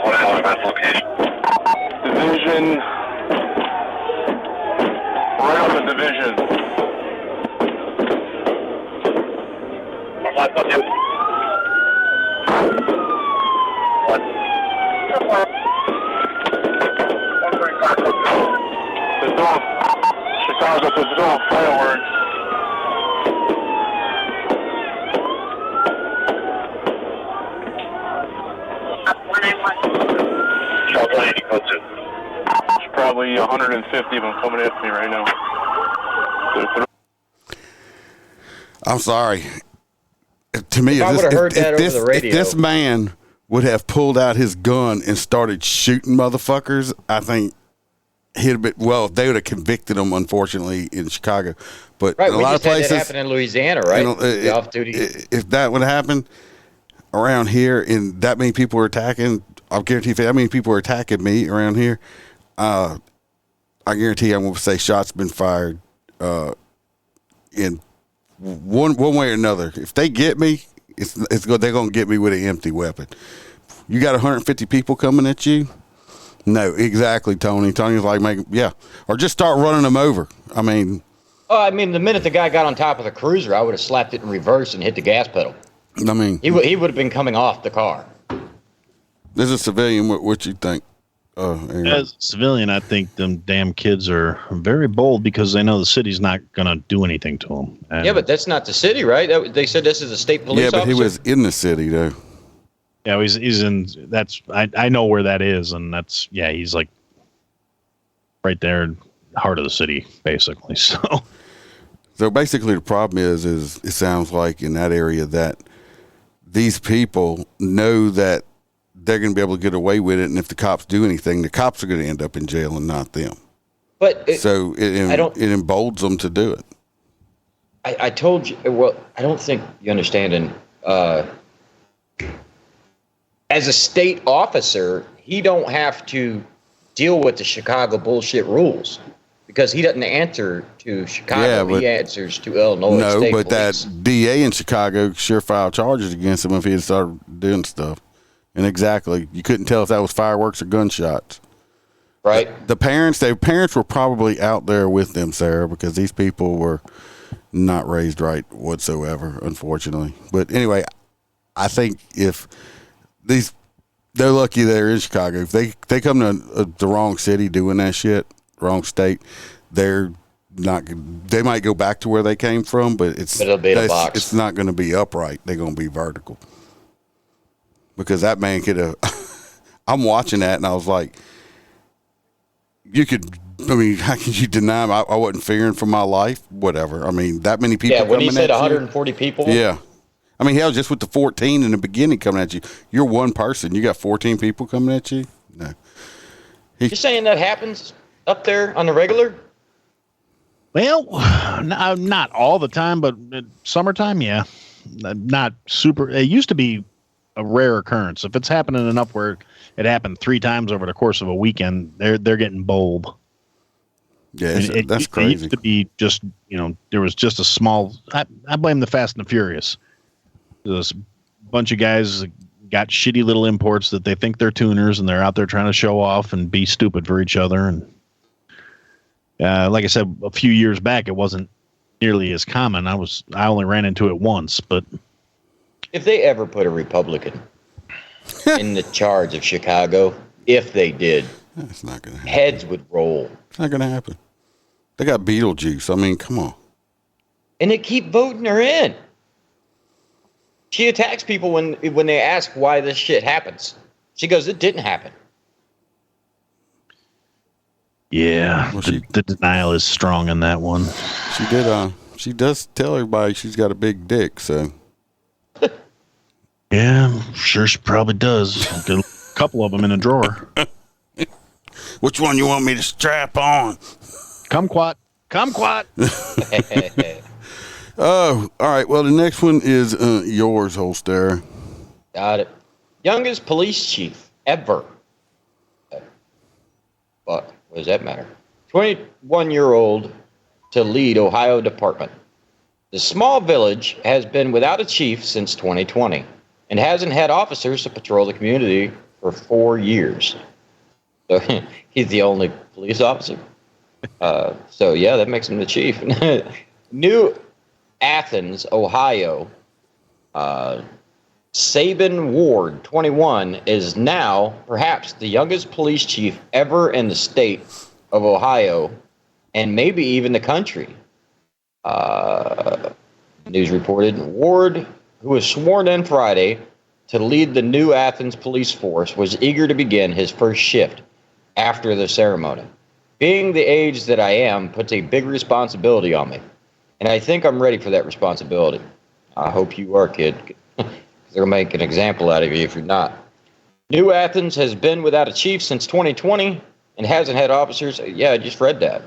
What is that location? Division. Right on the division. What? They're doing Chicago, they're doing fireworks. There's probably 150 of them coming at me right now. I'm sorry. To me, if this man would have pulled out his gun and started shooting motherfuckers, I think he'd have been, well, they would have convicted him, unfortunately, in Chicago. But right, in a lot of places, that happened in Louisiana, right? The off-duty. If that would happen around here and that many people were attacking, I'll guarantee if that many people were attacking me around here, I guarantee I'm going to say shots been fired in one way or another. If they get me, it's good. They're going to get me with an empty weapon. You got 150 people coming at you? No, exactly, Tony. Tony's like, or just start running them over. I mean, the minute the guy got on top of the cruiser, I would have slapped it in reverse and hit the gas pedal. I mean, he would have been coming off the car. As a civilian, what you think? As a civilian, I think them damn kids are very bold because they know the city's not going to do anything to them. And yeah, but that's not the city, right? They said this is a state police officer. Yeah, but he was in the city, though. Yeah, he's in. That's I know where that is, and that's he's like right there, heart of the city, basically. So basically, the problem is it sounds like in that area that these people know that they're going to be able to get away with it, and if the cops do anything, the cops are going to end up in jail and not them. But it emboldens them to do it. I told you. Well, I don't think you understand. And as a state officer, he don't have to deal with the Chicago bullshit rules because he doesn't answer to Chicago. He answers to Illinois. No, state but police. that DA in Chicago sure filed charges against him if he had started doing stuff. And exactly, you couldn't tell if that was fireworks or gunshots. Right. Their parents were probably out there with them, Sarah, because these people were not raised right whatsoever, unfortunately. But anyway, I think if they're lucky they're in Chicago. If they come to the wrong city doing that shit, wrong state, they're not. They might go back to where they came from, but it'll be in a box. It's not going to be upright. They're going to be vertical. Because that man could have. I'm watching that and I was like, how can you deny him? I wasn't fearing for my life. Whatever. I mean, that many people. Yeah, when he said at 140 people. Yeah. I mean, hell, just with the 14 in the beginning coming at you, you're one person. You got 14 people coming at you? No. You're saying that happens up there on the regular? Well, not all the time, but summertime, yeah. Not super. It used to be a rare occurrence. If it's happening enough where it happened 3 times over the course of a weekend, they're getting bold. Yeah, that's crazy. It used to be just, there was just a small. I blame the Fast and the Furious. There's a bunch of guys got shitty little imports that they think they're tuners, and they're out there trying to show off and be stupid for each other. And like I said, a few years back, it wasn't nearly as common. I only ran into it once, but if they ever put a Republican in the charge of Chicago, if they did, that's not going to happen. Heads would roll. It's not going to happen. They got Beetlejuice. I mean, come on. And they keep voting her in. She attacks people when they ask why this shit happens. She goes, it didn't happen. Yeah, well, the denial is strong in that one. She does tell everybody she's got a big dick, so. Yeah, I'm sure she probably does. Got a couple of them in a drawer. Which one you want me to strap on? Kumquat. Oh, all right. Well, the next one is yours, Holster. Got it. Youngest police chief ever. But what does that matter? 21-year-old to lead Ohio department. The small village has been without a chief since 2020 and hasn't had officers to patrol the community for 4 years. So he's the only police officer. So yeah, that makes him the chief. New Athens, Ohio. Sabin Ward, 21, is now perhaps the youngest police chief ever in the state of Ohio, and maybe even the country. News reported Ward, who was sworn in Friday to lead the New Athens police force, was eager to begin his first shift after the ceremony. Being the age that I am puts a big responsibility on me, and I think I'm ready for that responsibility. I hope you are, kid. They'll make an example out of you if you're not. New Athens has been without a chief since 2020 and hasn't had officers. Yeah, I just read that.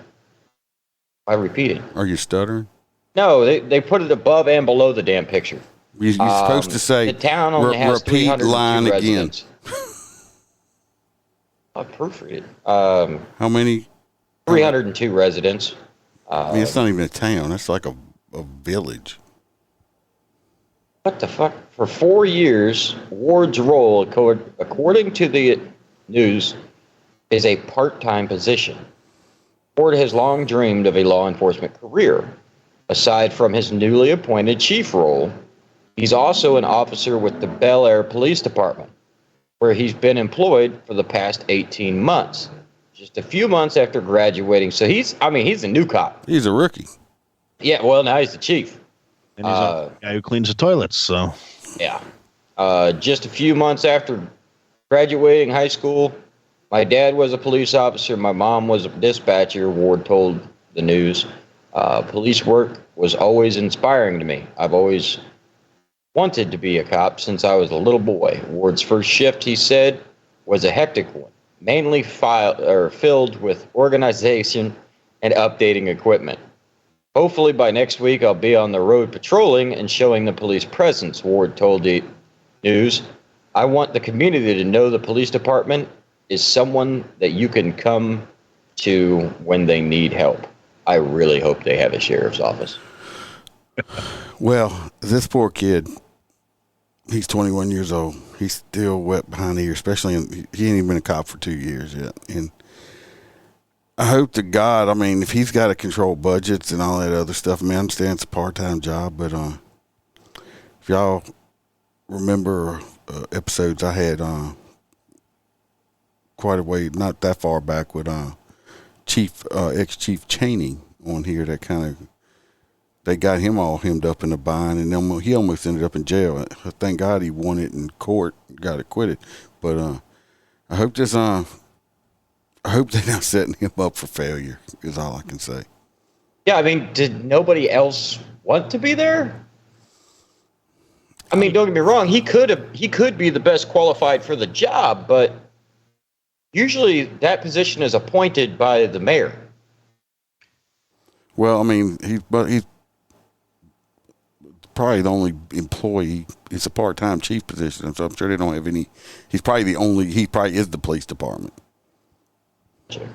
I repeated. Are you stuttering? No, they put it above and below the damn picture. You're supposed to say, the town only has repeat 302 line residents. again. I'll proofread it. How many? 302 residents. I mean, it's not even a town. It's like a village. What the fuck? For 4 years, Ward's role, according to the news, is a part-time position. Ward has long dreamed of a law enforcement career. Aside from his newly appointed chief role, he's also an officer with the Bel Air Police Department, where he's been employed for the past 18 months. Just a few months after graduating. So he's a new cop. He's a rookie. Yeah, well, now he's the chief. And he's a guy who cleans the toilets, so. Yeah. Just a few months after graduating high school, my dad was a police officer. My mom was a dispatcher, Ward told the news. Police work was always inspiring to me. I've always wanted to be a cop since I was a little boy. Ward's first shift, he said, was a hectic one, mainly filled with organization and updating equipment. Hopefully by next week, I'll be on the road patrolling and showing the police presence, Ward told the news. I want the community to know the police department is someone that you can come to when they need help. I really hope they have a sheriff's office. Well, this poor kid, he's 21 years old. He's still wet behind the ears, especially he ain't even been a cop for 2 years yet. And I hope to God, I mean, if he's got to control budgets and all that other stuff, I mean, I understand it's a part-time job, but if y'all remember episodes I had quite a way, not that far back with ex-Chief Cheney on here that kind of, they got him all hemmed up in a bind, and then he almost ended up in jail. Thank God he won it in court, got acquitted. But I hope I hope they're not setting him up for failure, is all I can say. Yeah, I mean, did nobody else want to be there? I mean, don't get me wrong, he could be the best qualified for the job, but usually that position is appointed by the mayor. Well, I mean, he's probably the only employee. It's a part-time chief position, so I'm sure they don't have any. He probably is the police department. Sure.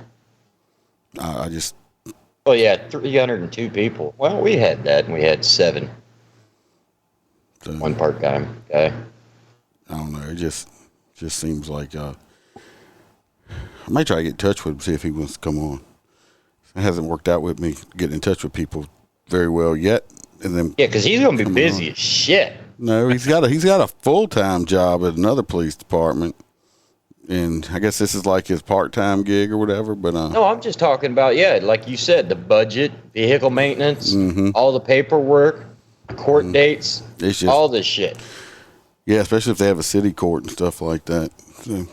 I just. Well, yeah, 302 people. Well, we had that, and we had 7. So, one part-time guy. I don't know. It just seems like I might try to get in touch with him, see if he wants to come on. It hasn't worked out with me getting in touch with people very well yet, and then because he's gonna be busy as shit. No, he's got a full-time job at another police department. And I guess this is like his part-time gig or whatever, but no, I'm just talking about, like you said, the budget, vehicle maintenance, all the paperwork, court dates, all this shit. Yeah, especially if they have a city court and stuff like that. So,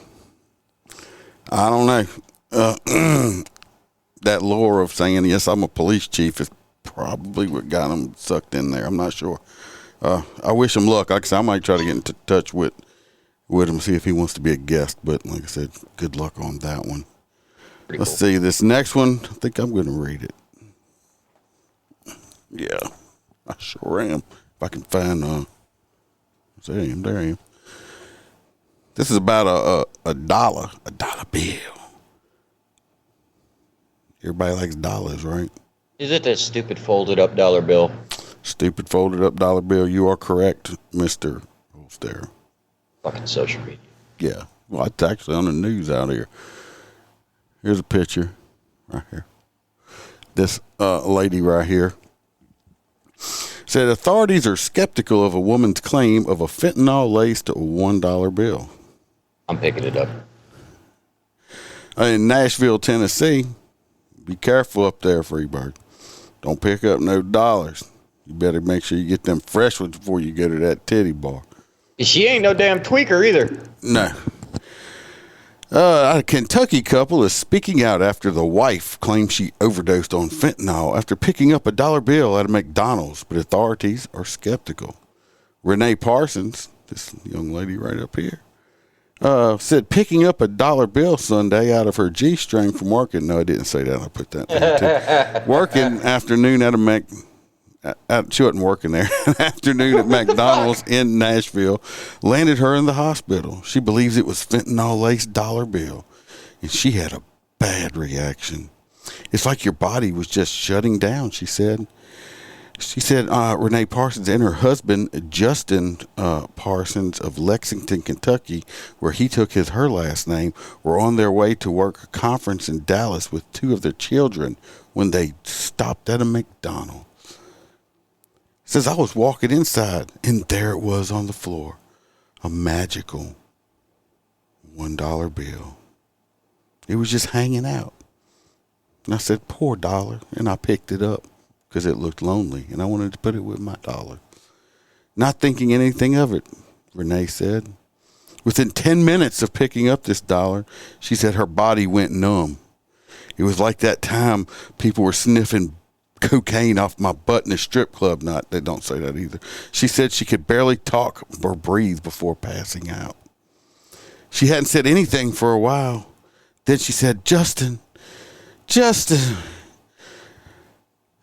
I don't know. That lore of saying, yes, I'm a police chief is probably what got him sucked in there. I'm not sure. I wish him luck. Like I said, I might try to get in touch with him, see if he wants to be a guest. But like I said, good luck on that one. Let's see this next one. I think I'm going to read it. Yeah, I sure am. If I can find, there I am. This is about a dollar bill. Everybody likes dollars, right? Is it that stupid folded up dollar bill? Stupid folded up dollar bill. You are correct, Mr. Holster. Fucking social media. Yeah. Well, it's actually on the news out here. Here's a picture right here. This lady right here said authorities are skeptical of a woman's claim of a fentanyl-laced $1 bill. I'm picking it up. In Nashville, Tennessee, be careful up there, Freebird. Don't pick up no dollars. You better make sure you get them fresh ones before you go to that titty bar. She ain't no damn tweaker either. No. A Kentucky couple is speaking out after the wife claims she overdosed on fentanyl after picking up a dollar bill at a McDonald's, but authorities are skeptical. Renee Parsons, this young lady right up here, said picking up a dollar bill Sunday out of her G-string from working. No, I didn't say that. I put that there too. Working afternoon at she wasn't working there. Afternoon at McDonald's in Nashville landed her in the hospital. She believes it was fentanyl-laced dollar bill, and she had a bad reaction. It's like your body was just shutting down, she said. She said Renee Parsons and her husband, Justin Parsons of Lexington, Kentucky, where he took her last name, were on their way to work a conference in Dallas with two of their children when they stopped at a McDonald's. Says, I was walking inside, and there it was on the floor, a magical $1 bill. It was just hanging out. And I said, poor dollar, and I picked it up because it looked lonely, and I wanted to put it with my dollar. Not thinking anything of it, Renee said. Within 10 minutes of picking up this dollar, she said her body went numb. It was like that time people were sniffing cocaine off my butt in a strip club. Not, they don't say that either. She said she could barely talk or breathe before passing out. She hadn't said anything for a while. Then she said, Justin.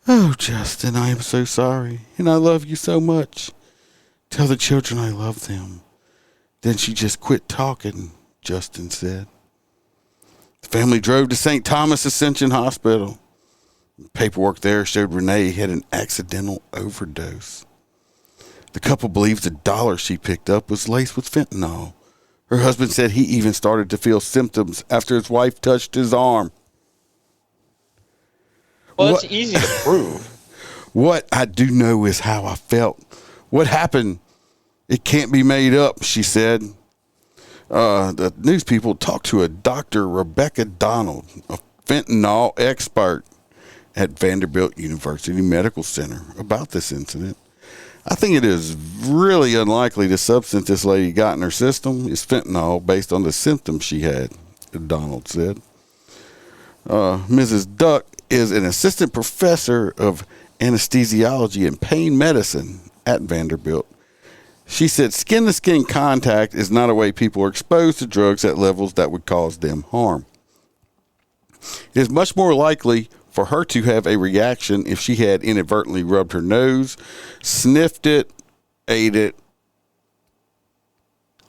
Oh, Justin, I am so sorry, and I love you so much. Tell the children I love them. Then she just quit talking, Justin said. The family drove to St. Thomas Ascension Hospital. Paperwork there showed Renee had an accidental overdose. The couple believes the dollar she picked up was laced with fentanyl. Her husband said he even started to feel symptoms after his wife touched his arm. Well, it's easy to prove. What I do know is how I felt. What happened, it can't be made up, she said. The news people talked to a Dr. Rebecca Donald, a fentanyl expert at Vanderbilt University Medical Center, about this incident. I think it is really unlikely the substance this lady got in her system is fentanyl based on the symptoms she had, Donald said. Mrs. Duck is an assistant professor of anesthesiology and pain medicine at Vanderbilt. She said skin-to-skin contact is not a way people are exposed to drugs at levels that would cause them harm. It is much more likely for her to have a reaction if she had inadvertently rubbed her nose, sniffed it, ate it,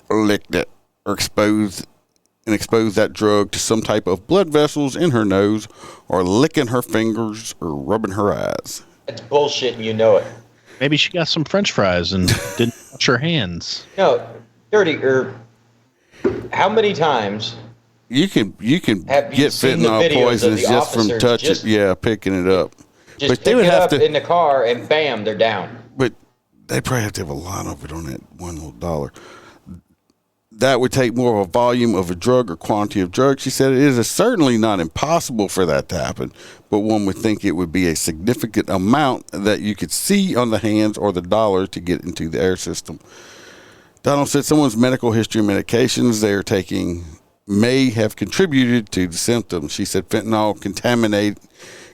licked it, or exposed that drug to some type of blood vessels in her nose, or licking her fingers or rubbing her eyes. That's bullshit and you know it. Maybe she got some French fries and didn't wash her hands. No, how many times... You can get fentanyl poisons just from picking it up. Just pick it up in the car and bam, they're down. But they probably have to have a line of it on that one little dollar. That would take more of a volume of a drug or quantity of drug. She said it is certainly not impossible for that to happen, but one would think it would be a significant amount that you could see on the hands or the dollar to get into the air system. Donald said someone's medical history and medications they are taking may have contributed to the symptoms. She said fentanyl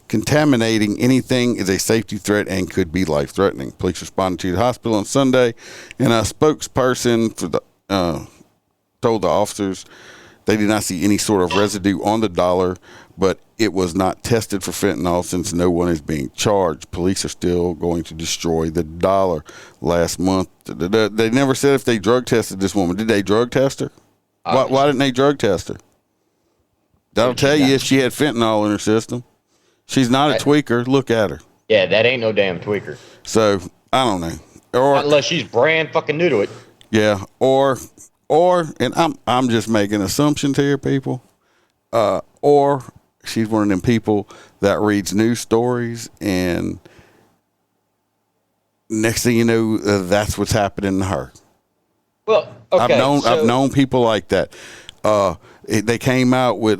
contaminating anything is a safety threat and could be life-threatening. Police responded to the hospital on Sunday, and a spokesperson for the told the officers they did not see any sort of residue on the dollar, but it was not tested for fentanyl since no one is being charged. Police are still going to destroy the dollar. Last month, they never said if they drug tested this woman. Did they drug test her? Why didn't they drug test her? That'll tell you if she had fentanyl in her system. She's not a tweaker. Look at her. Yeah, that ain't no damn tweaker. So I don't know. Or not unless she's brand fucking new to it. Yeah, or, and I'm just making assumptions here, people. Or she's one of them people that reads news stories, and next thing you know, that's what's happening to her. Well, okay. I've known people like that. They came out with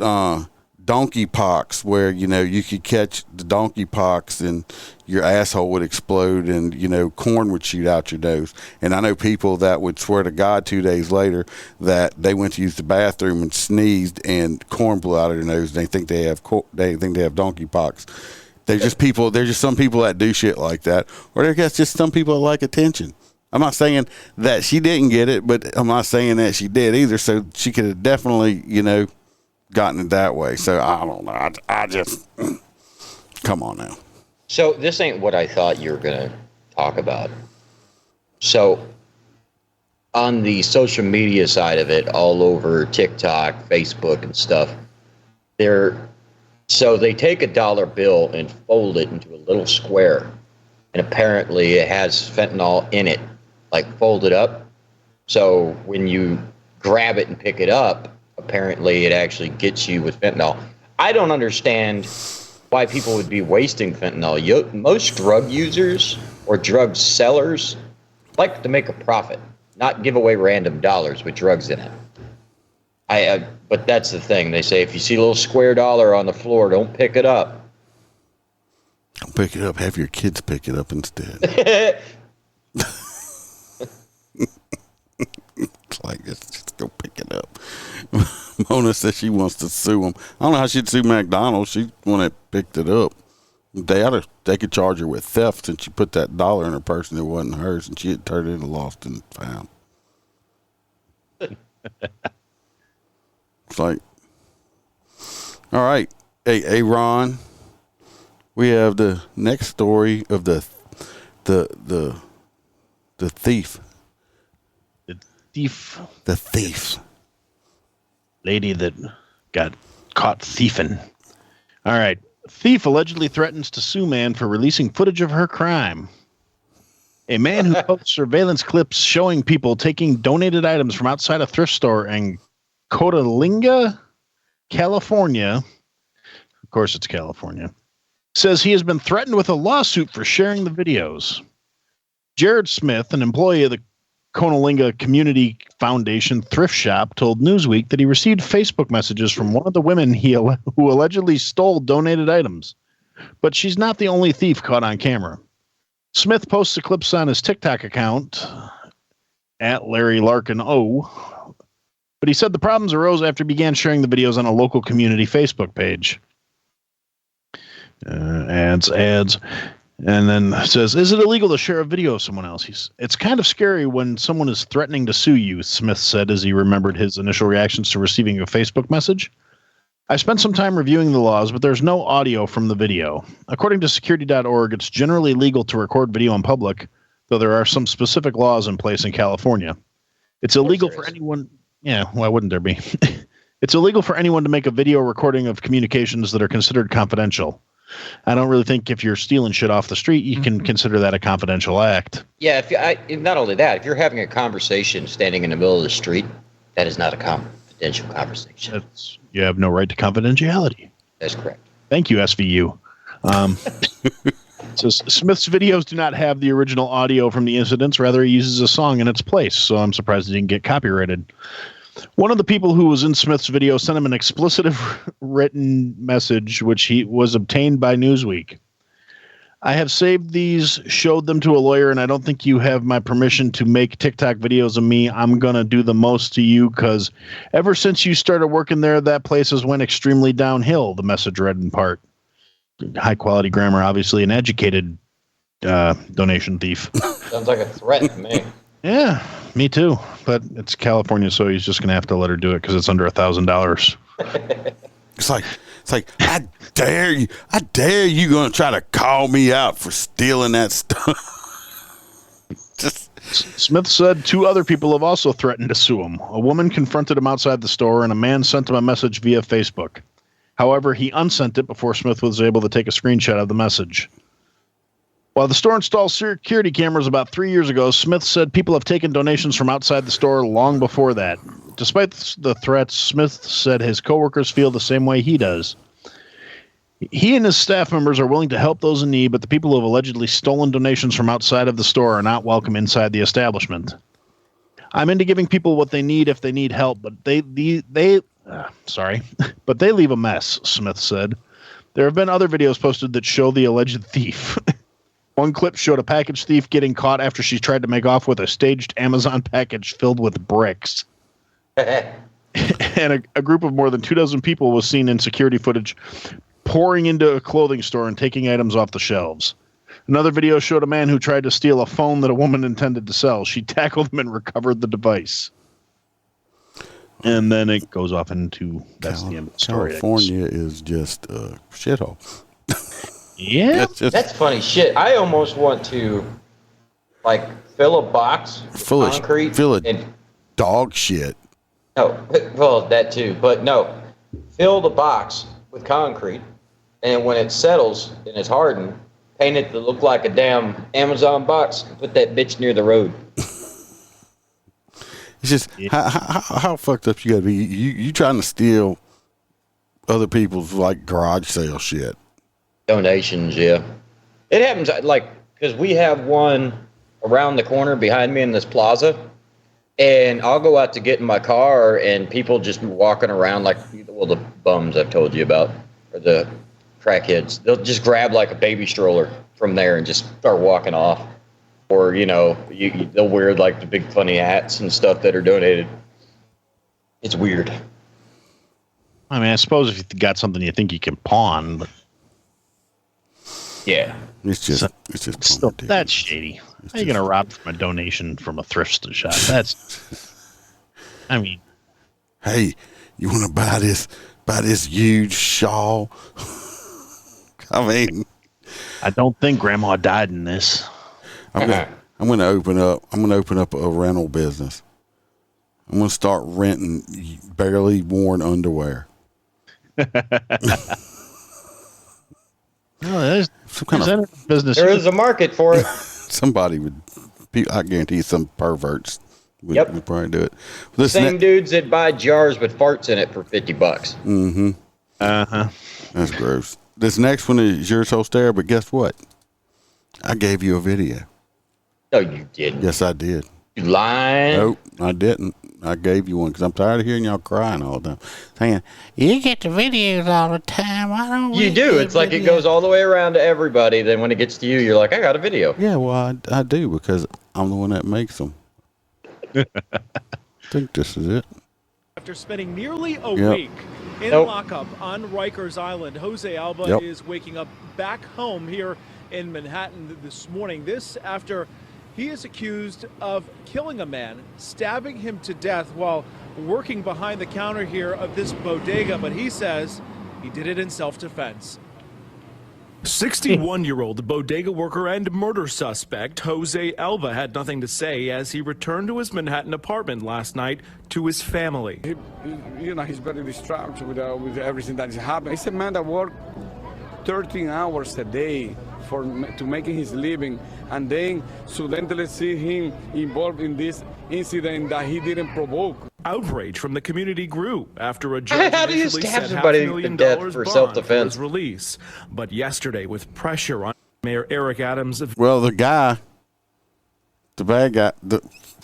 donkey pox, where you could catch the donkey pox and your asshole would explode, and corn would shoot out your nose. And I know people that would swear to God 2 days later that they went to use the bathroom and sneezed and corn blew out of their nose. And they think they have donkey pox. They're just people. There's just some people that do shit like that, or there's just some people that like attention. I'm not saying that she didn't get it, but I'm not saying that she did either. So she could have definitely, gotten it that way. So I don't know. I just come on now. So this ain't what I thought you were going to talk about. So on the social media side of it, all over TikTok, Facebook and stuff, they take a dollar bill and fold it into a little square. And apparently it has fentanyl in it, like folded up. So when you grab it and pick it up, apparently it actually gets you with fentanyl. I don't understand why people would be wasting fentanyl. Most drug users or drug sellers like to make a profit, not give away random dollars with drugs in it. But that's the thing. They say if you see a little square dollar on the floor, don't pick it up. Don't pick it up. Have your kids pick it up instead. It's like, just go pick it up. Mona says she wants to sue them. I don't know how she'd sue McDonald's. She's the one that picked it up. They could charge her with theft since she put that dollar in her purse and it wasn't hers, and she had turned it into lost and found. It's like, all right, hey Ron, we have the next story of the thief. The thief. Lady that got caught thiefing. All right. Thief allegedly threatens to sue man for releasing footage of her crime. A man who posts surveillance clips showing people taking donated items from outside a thrift store in Cotalinga, California. Of course, it's California. Says he has been threatened with a lawsuit for sharing the videos. Jared Smith, an employee of the Conalinga Community Foundation thrift shop, told Newsweek that he received Facebook messages from one of the women who allegedly stole donated items. But she's not the only thief caught on camera. Smith posts the clips on his TikTok account, at Larry Larkin O. But he said the problems arose after he began sharing the videos on a local community Facebook page. Ads. And then says, is it illegal to share a video of someone else? It's kind of scary when someone is threatening to sue you, Smith said as he remembered his initial reactions to receiving a Facebook message. I spent some time reviewing the laws, but there's no audio from the video. According to security.org, it's generally legal to record video in public, though there are some specific laws in place in California. It's illegal for anyone. Yeah, why wouldn't there be? It's illegal for anyone to make a video recording of communications that are considered confidential. I don't really think if you're stealing shit off the street, you can consider that a confidential act. Yeah, not only that, if you're having a conversation standing in the middle of the street, that is not a confidential conversation. You have no right to confidentiality. That's correct. Thank you, SVU. So Smith's videos do not have the original audio from the incidents. Rather, he uses a song in its place, so I'm surprised he didn't get copyrighted. One of the people who was in Smith's video sent him an explicit written message, which was obtained by Newsweek. I have saved these, showed them to a lawyer, and I don't think you have my permission to make TikTok videos of me. I'm going to do the most to you because ever since you started working there, that place has went extremely downhill, the message read in part. High quality grammar, obviously an educated donation thief. Sounds like a threat to me. Yeah, me too. But it's California, so he's just going to have to let her do it because it's under $1,000. It's like, I dare you going to try to call me out for stealing that stuff. Smith said 2 other people have also threatened to sue him. A woman confronted him outside the store, and a man sent him a message via Facebook. However, he unsent it before Smith was able to take a screenshot of the message. While the store installed security cameras about 3 years ago, Smith said people have taken donations from outside the store long before that. Despite the threats, Smith said his coworkers feel the same way he does. He and his staff members are willing to help those in need, but the people who have allegedly stolen donations from outside of the store are not welcome inside the establishment. I'm into giving people what they need if they need help, but they leave a mess, Smith said. There have been other videos posted that show the alleged thief. One clip showed a package thief getting caught after she tried to make off with a staged Amazon package filled with bricks. And a group of more than 24 people was seen in security footage pouring into a clothing store and taking items off the shelves. Another video showed a man who tried to steal a phone that a woman intended to sell. She tackled him and recovered the device. And then it goes off into that's the end of the story. California is just a shithole. Yeah, that's funny shit. I almost want to fill a box full of concrete, and dog shit. No, well that too, but no, fill the box with concrete, and when it settles and it's hardened, paint it to look like a damn Amazon box and put that bitch near the road. It's just how fucked up you gotta be. You trying to steal other people's garage sale shit. Donations, yeah. It happens because we have one around the corner behind me in this plaza, and I'll go out to get in my car and people just walking around the bums I've told you about, or the crackheads. They'll just grab a baby stroller from there and just start walking off. Or, they'll wear the big funny hats and stuff that are donated. It's weird. I mean, I suppose if you got something you think you can pawn, but yeah, it's just still, that's shady. How are you gonna rob from a donation from a thrift shop? I mean, hey, you want to buy this huge shawl? I mean, I don't think Grandma died in this. I'm gonna open up a rental business. I'm gonna start renting barely worn underwear. No, there's some kind of business. There is a market for it. Somebody would. I guarantee some perverts would probably do it. Same dudes that buy jars with farts in it for $50. Mm-hmm. That's gross. This next one is yours, Holster, but guess what? I gave you a video. No, you didn't. Yes, I did. You lying? Nope, I didn't. I gave you one because I'm tired of hearing y'all crying all the time. Saying, you get the videos all the time. I don't. You do. It's like it goes all the way around to everybody. Then when it gets to you, you're like, I got a video. Yeah, well, I do because I'm the one that makes them. I think this is it. After spending nearly a week in lockup on Rikers Island, Jose Alba is waking up back home here in Manhattan this morning. This after he is accused of killing a man, stabbing him to death while working behind the counter here of this bodega, but he says he did it in self-defense. 61-year-old bodega worker and murder suspect Jose Alba had nothing to say as he returned to his Manhattan apartment last night to his family. He's very distraught with everything that is happening. He's a man that worked 13 hours a day to making his living, and then suddenly see him involved in this incident that he didn't provoke. Outrage from the community grew after a judge How do you initially stab set somebody $500,000 to death for bond self-defense? for his release. But yesterday, with pressure on Mayor Eric Adams of the bad guy,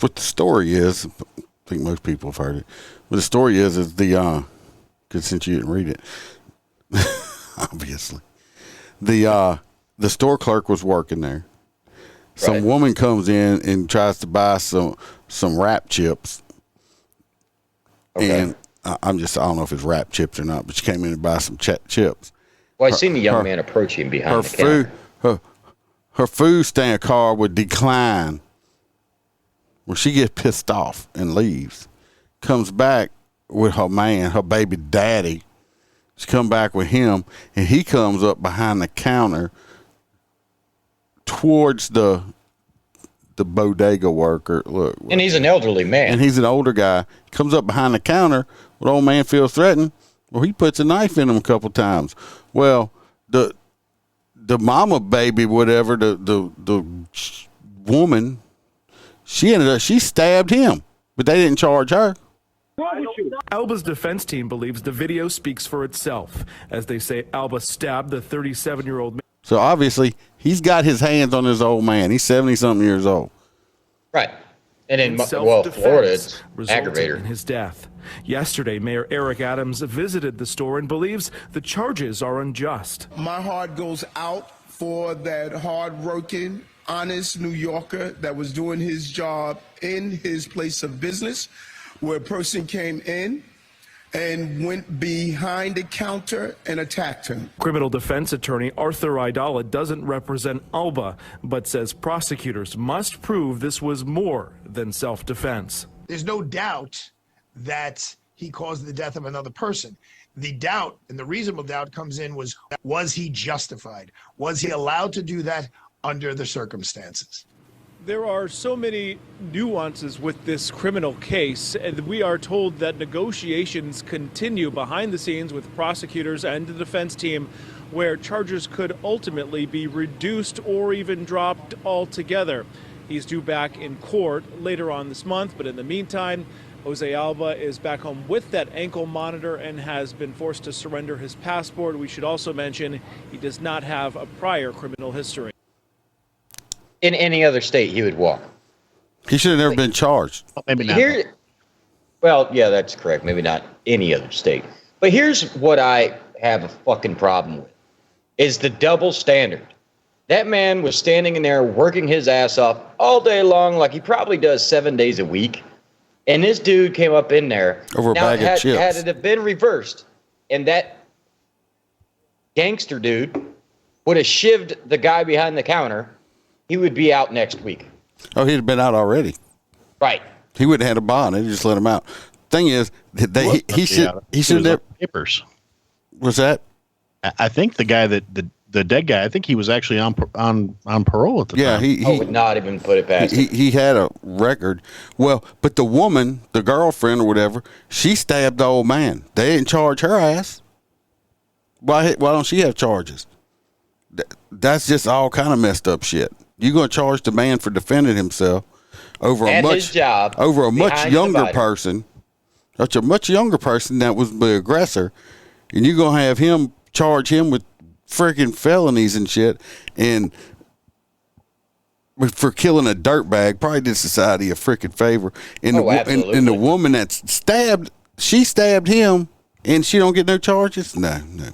what the story is, I think most people have heard it. What the story is because since you didn't read it, obviously, the store clerk was working there. Some woman comes in and tries to buy some wrap chips. Okay. And I don't know if it's wrap chips or not, but she came in to buy some chips. Well, I seen the young man approach him behind the counter. Her food stand card would decline. Well, she gets pissed off and leaves. Comes back with her man, her baby daddy. She come back with him, and he comes up behind the counter towards the the bodega worker. Look, and he's an elderly man. And he's an older guy. Comes up behind the counter. When old man feels threatened, well, he puts a knife in him a couple times. Well, the mama baby, whatever, the woman, she stabbed him, but they didn't charge her. Alba's defense team believes the video speaks for itself, as they say Alba stabbed the 37-year-old man. So obviously, he's got his hands on his old man. He's 70-something years old. Right. And in Florida, it's aggravator. In his death. Yesterday, Mayor Eric Adams visited the store and believes the charges are unjust. My heart goes out for that hard-working, honest New Yorker that was doing his job in his place of business, where a person came in and went behind the counter and attacked him. Criminal defense attorney Arthur Idala doesn't represent Alba, but says prosecutors must prove this was more than self-defense. There's no doubt that he caused the death of another person. The doubt, and the reasonable doubt comes in, was he justified? Was he allowed to do that under the circumstances? There are so many nuances with this criminal case, and we are told that negotiations continue behind the scenes with prosecutors and the defense team, where charges could ultimately be reduced or even dropped altogether. He's due back in court later on this month, but in the meantime, Jose Alba is back home with that ankle monitor and has been forced to surrender his passport. We should also mention he does not have a prior criminal history. In any other state, he would walk. He should have never been charged. Maybe not. Well, yeah, that's correct. Maybe not any other state. But here's what I have a fucking problem with, is the double standard. That man was standing in there working his ass off all day long, like he probably does 7 days a week. And this dude came up in there. Over a bag of chips. Had it have been reversed, and that gangster dude would have shivved the guy behind the counter, he would be out next week. Oh, he'd have been out already. Right. He wouldn't have had a bond. They just let him out. Thing is, he should never papers. Was that? I think the guy the dead guy, I think he was actually on parole at the time. Yeah, he would not even put it past him. He had a record. Well, but the woman, the girlfriend or whatever, she stabbed the old man. They didn't charge her ass. Why don't she have charges? That's just all kind of messed up shit. You're going to charge the man for defending himself over a much younger person. That's a much younger person that was the aggressor, and you're going to have him charge him with freaking felonies and shit, and for killing a dirtbag. Probably did society a freaking favor. And and the woman that's stabbed, she stabbed him, and she don't get no charges. No.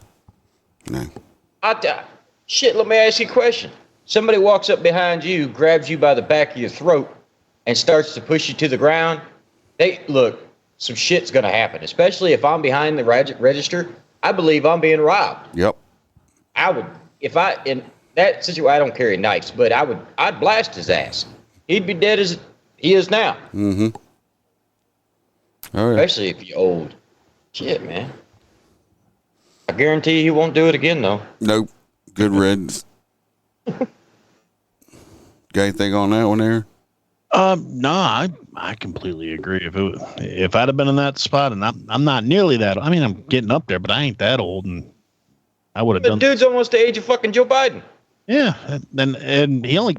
Shit, let me ask you a question. Somebody walks up behind you, grabs you by the back of your throat, and starts to push you to the ground. Some shit's going to happen, especially if I'm behind the register. I believe I'm being robbed. Yep. In that situation, I don't carry knives, but I'd blast his ass. He'd be dead as he is now. Mm-hmm. All right. Especially if you're old. Shit, man. I guarantee he won't do it again, though. Nope. Good riddance. Got anything on that one, Aaron? No, I completely agree. If I'd have been in that spot, and I'm not nearly that. I mean, I'm getting up there, but I ain't that old, and I would have done. The dude's almost the age of fucking Joe Biden. Yeah, and he only.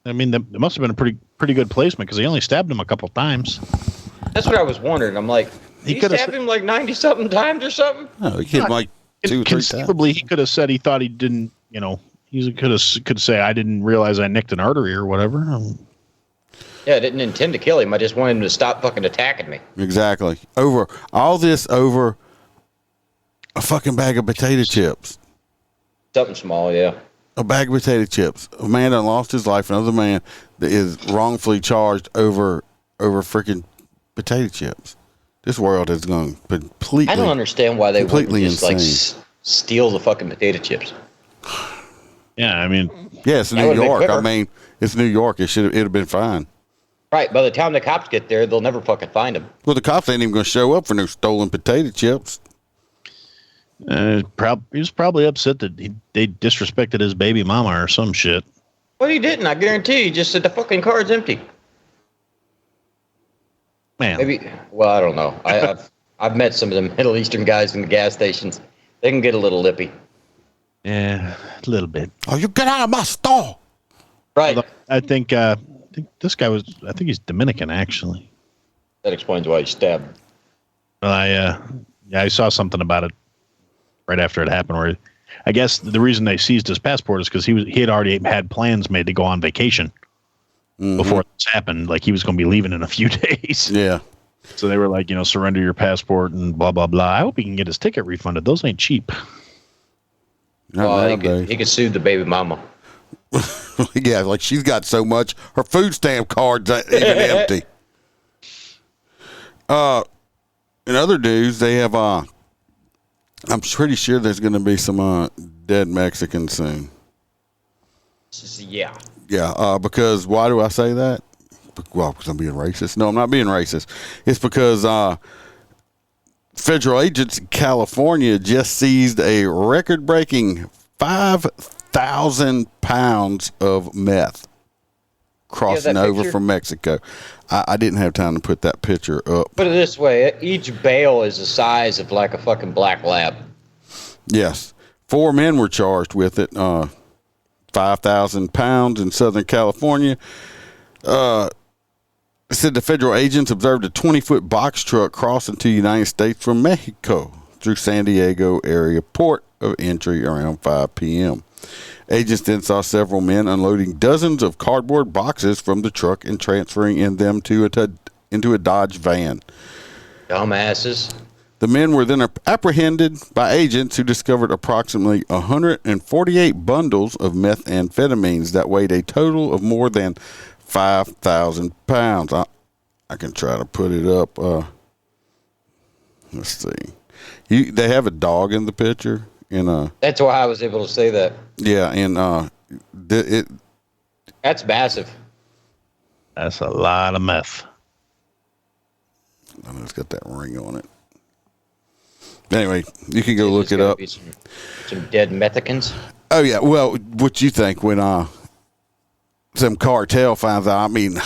I mean, there must have been a pretty good placement because he only stabbed him a couple times. That's what I was wondering. I'm like, he stabbed him like 90-something times or something. No, he hit him like 2 or 3 times. Conceivably, he could have said he thought he didn't. He could say I didn't realize I nicked an artery or whatever. Yeah, I didn't intend to kill him. I just wanted him to stop fucking attacking me. Exactly. Over a fucking bag of potato chips. Something small, yeah. A bag of potato chips. A man that lost his life. Another man that is wrongfully charged over freaking potato chips. This world has gone completely. I don't understand why they wouldn't just insane. steal the fucking potato chips. Yeah, I mean, yeah, it's New York. I mean, it's New York. It'd have been fine. Right. By the time the cops get there, they'll never fucking find him. Well, the cops ain't even going to show up for no stolen potato chips. He was probably upset that they disrespected his baby mama or some shit. Well, he didn't. I guarantee you. Just said the fucking car's empty. Man. Maybe. Well, I don't know. I've met some of them Middle Eastern guys in the gas stations. They can get a little lippy. Yeah, a little bit. Oh, you get out of my store! Right. Although I think this guy was. I think he's Dominican, actually. That explains why he stabbed. Well, I saw something about it right after it happened. Where I guess the reason they seized his passport is because he had already had plans made to go on vacation before this happened. Like he was going to be leaving in a few days. Yeah. So they were like, surrender your passport and blah blah blah. I hope he can get his ticket refunded. Those ain't cheap. Well, he could sue the baby mama. Yeah, like she's got so much. Her food stamp card's even empty. In other news, they have, I'm pretty sure there's going to be some dead Mexicans soon. Yeah. Yeah, because why do I say that? Well, because I'm being racist. No, I'm not being racist. It's because federal agents in California just seized a record-breaking 5,000 pounds of meth crossing over from Mexico. I didn't have time to put that picture up. Put it this way. Each bale is the size of like a fucking black lab. Yes. 4 men were charged with it. 5,000 pounds in Southern California. It said the federal agents observed a 20-foot box truck cross into the United States from Mexico through San Diego area port of entry around 5 p.m. Agents then saw several men unloading dozens of cardboard boxes from the truck and transferring them into a Dodge van. Dumbasses. The men were then apprehended by agents who discovered approximately 148 bundles of methamphetamines that weighed a total of more than 5,000 pounds. I can try to put it up. Let's see. They have a dog in the picture. That's why I was able to say that. Yeah, and that's massive. That's a lot of meth. I know it's got that ring on it. Anyway, you can go look it up. Some dead Mexicans. Oh yeah. Well, what you think when some cartel finds out? I mean,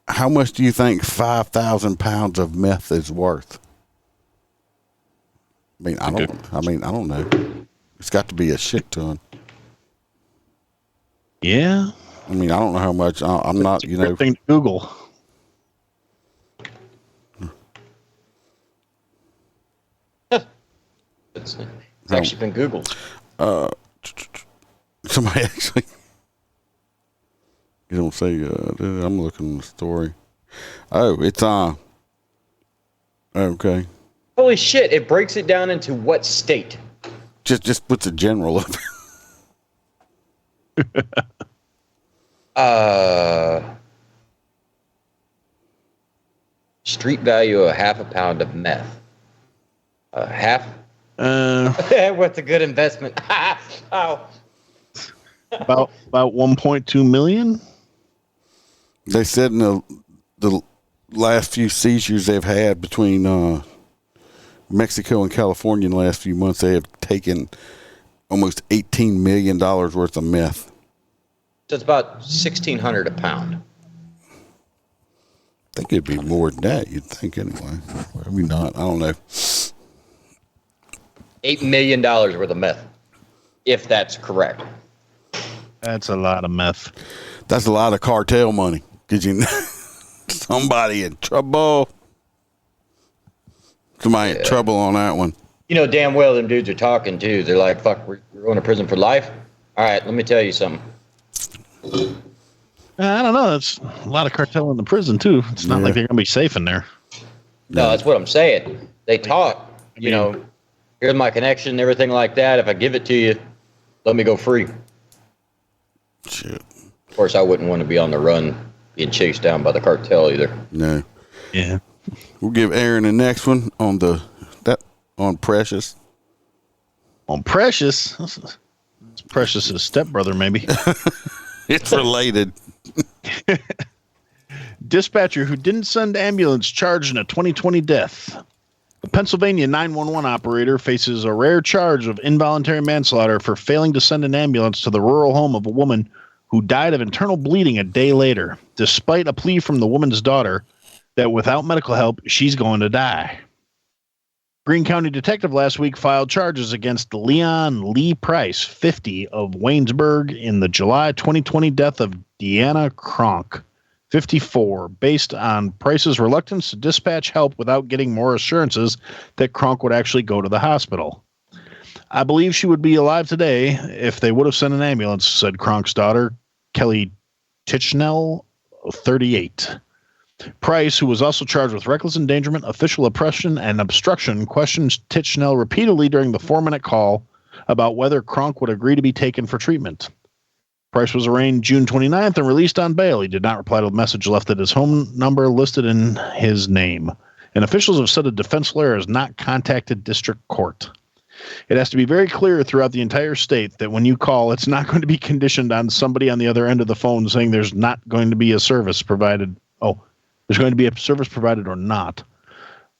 how much do you think 5,000 pounds of meth is worth? I mean, I don't know. It's got to be a shit ton. Yeah. I mean, I don't know how much. I'm not, thing to Google. It's actually been Googled. Somebody actually. You don't say. I'm looking at the story. Oh, it's okay. Holy shit! It breaks it down into what state? Just puts a general up. Street value of half a pound of meth. Half. What's a good investment? Oh. About 1.2 million. They said in the last few seizures they've had between Mexico and California in the last few months, they have taken almost $18 million worth of meth. So it's about $1,600 a pound. I think it'd be more than that. You'd think anyway. Maybe not. I don't know. $8 million worth of meth, if that's correct. That's a lot of meth. That's a lot of cartel money. Did you know? Somebody in trouble. Somebody in trouble on that one. You know damn well them dudes are talking too. They're like, fuck, we're going to prison for life? All right, let me tell you something. I don't know. That's a lot of cartel in the prison too. It's not like they're going to be safe in there. No, that's what I'm saying. They talk, here's my connection, everything like that. If I give it to you, let me go free. Shit. Of course, I wouldn't want to be on the run being chased down by the cartel either. No. Yeah. We'll give Aaron the next one on Precious. On Precious? It's Precious's stepbrother, maybe. It's related. Dispatcher who didn't send ambulance charged in a 2020 death. The Pennsylvania 911 operator faces a rare charge of involuntary manslaughter for failing to send an ambulance to the rural home of a woman who died of internal bleeding a day later, despite a plea from the woman's daughter that without medical help, she's going to die. Greene County detective last week filed charges against Leon Lee Price, 50, of Waynesburg, in the July 2020 death of Deanna Kronk, 54, based on Price's reluctance to dispatch help without getting more assurances that Kronk would actually go to the hospital. I believe she would be alive today if they would have sent an ambulance, said Kronk's daughter, Kelly Tichnell, 38. Price, who was also charged with reckless endangerment, official oppression, and obstruction, questioned Tichnell repeatedly during the 4-minute call about whether Kronk would agree to be taken for treatment. Price was arraigned June 29th and released on bail. He did not reply to a message left at his home number listed in his name. And officials have said a defense lawyer has not contacted district court. It has to be very clear throughout the entire state that when you call, it's not going to be conditioned on somebody on the other end of the phone saying there's not going to be a service provided. Oh, there's going to be a service provided or not.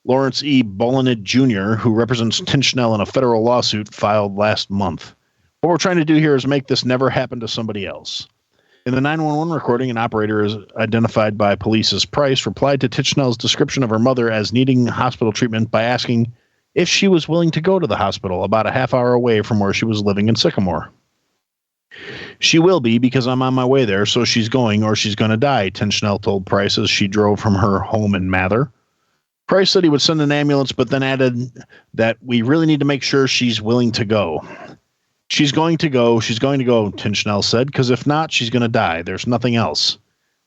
Lawrence E. Bolanid Jr., who represents Tichnell in a federal lawsuit filed last month. What we're trying to do here is make this never happen to somebody else. In the 911 recording, an operator is identified by police as Price replied to Tichnell's description of her mother as needing hospital treatment by asking if she was willing to go to the hospital about a half hour away from where she was living in Sycamore. She will be because I'm on my way there, so she's going or she's going to die, Tichnell told Price as she drove from her home in Mather. Price said he would send an ambulance, but then added that we really need to make sure she's willing to go. She's going to go, Tichnell said, because if not, she's going to die. There's nothing else.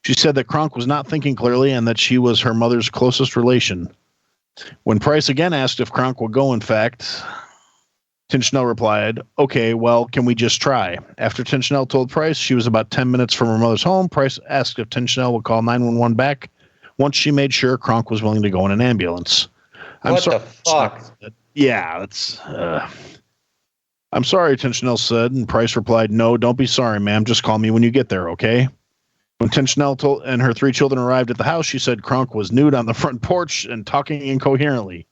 She said that Kronk was not thinking clearly and that she was her mother's closest relation. When Price again asked if Kronk would go, in fact, Tichnell replied, okay, well, can we just try? After Tichnell told Price she was about 10 minutes from her mother's home, Price asked if Tichnell would call 911 back once she made sure Kronk was willing to go in an ambulance. What the fuck? Yeah, that's... I'm sorry, Tichnell said, and Price replied, no, don't be sorry, ma'am. Just call me when you get there, okay? When Tichnell and her 3 children arrived at the house, she said Kronk was nude on the front porch and talking incoherently.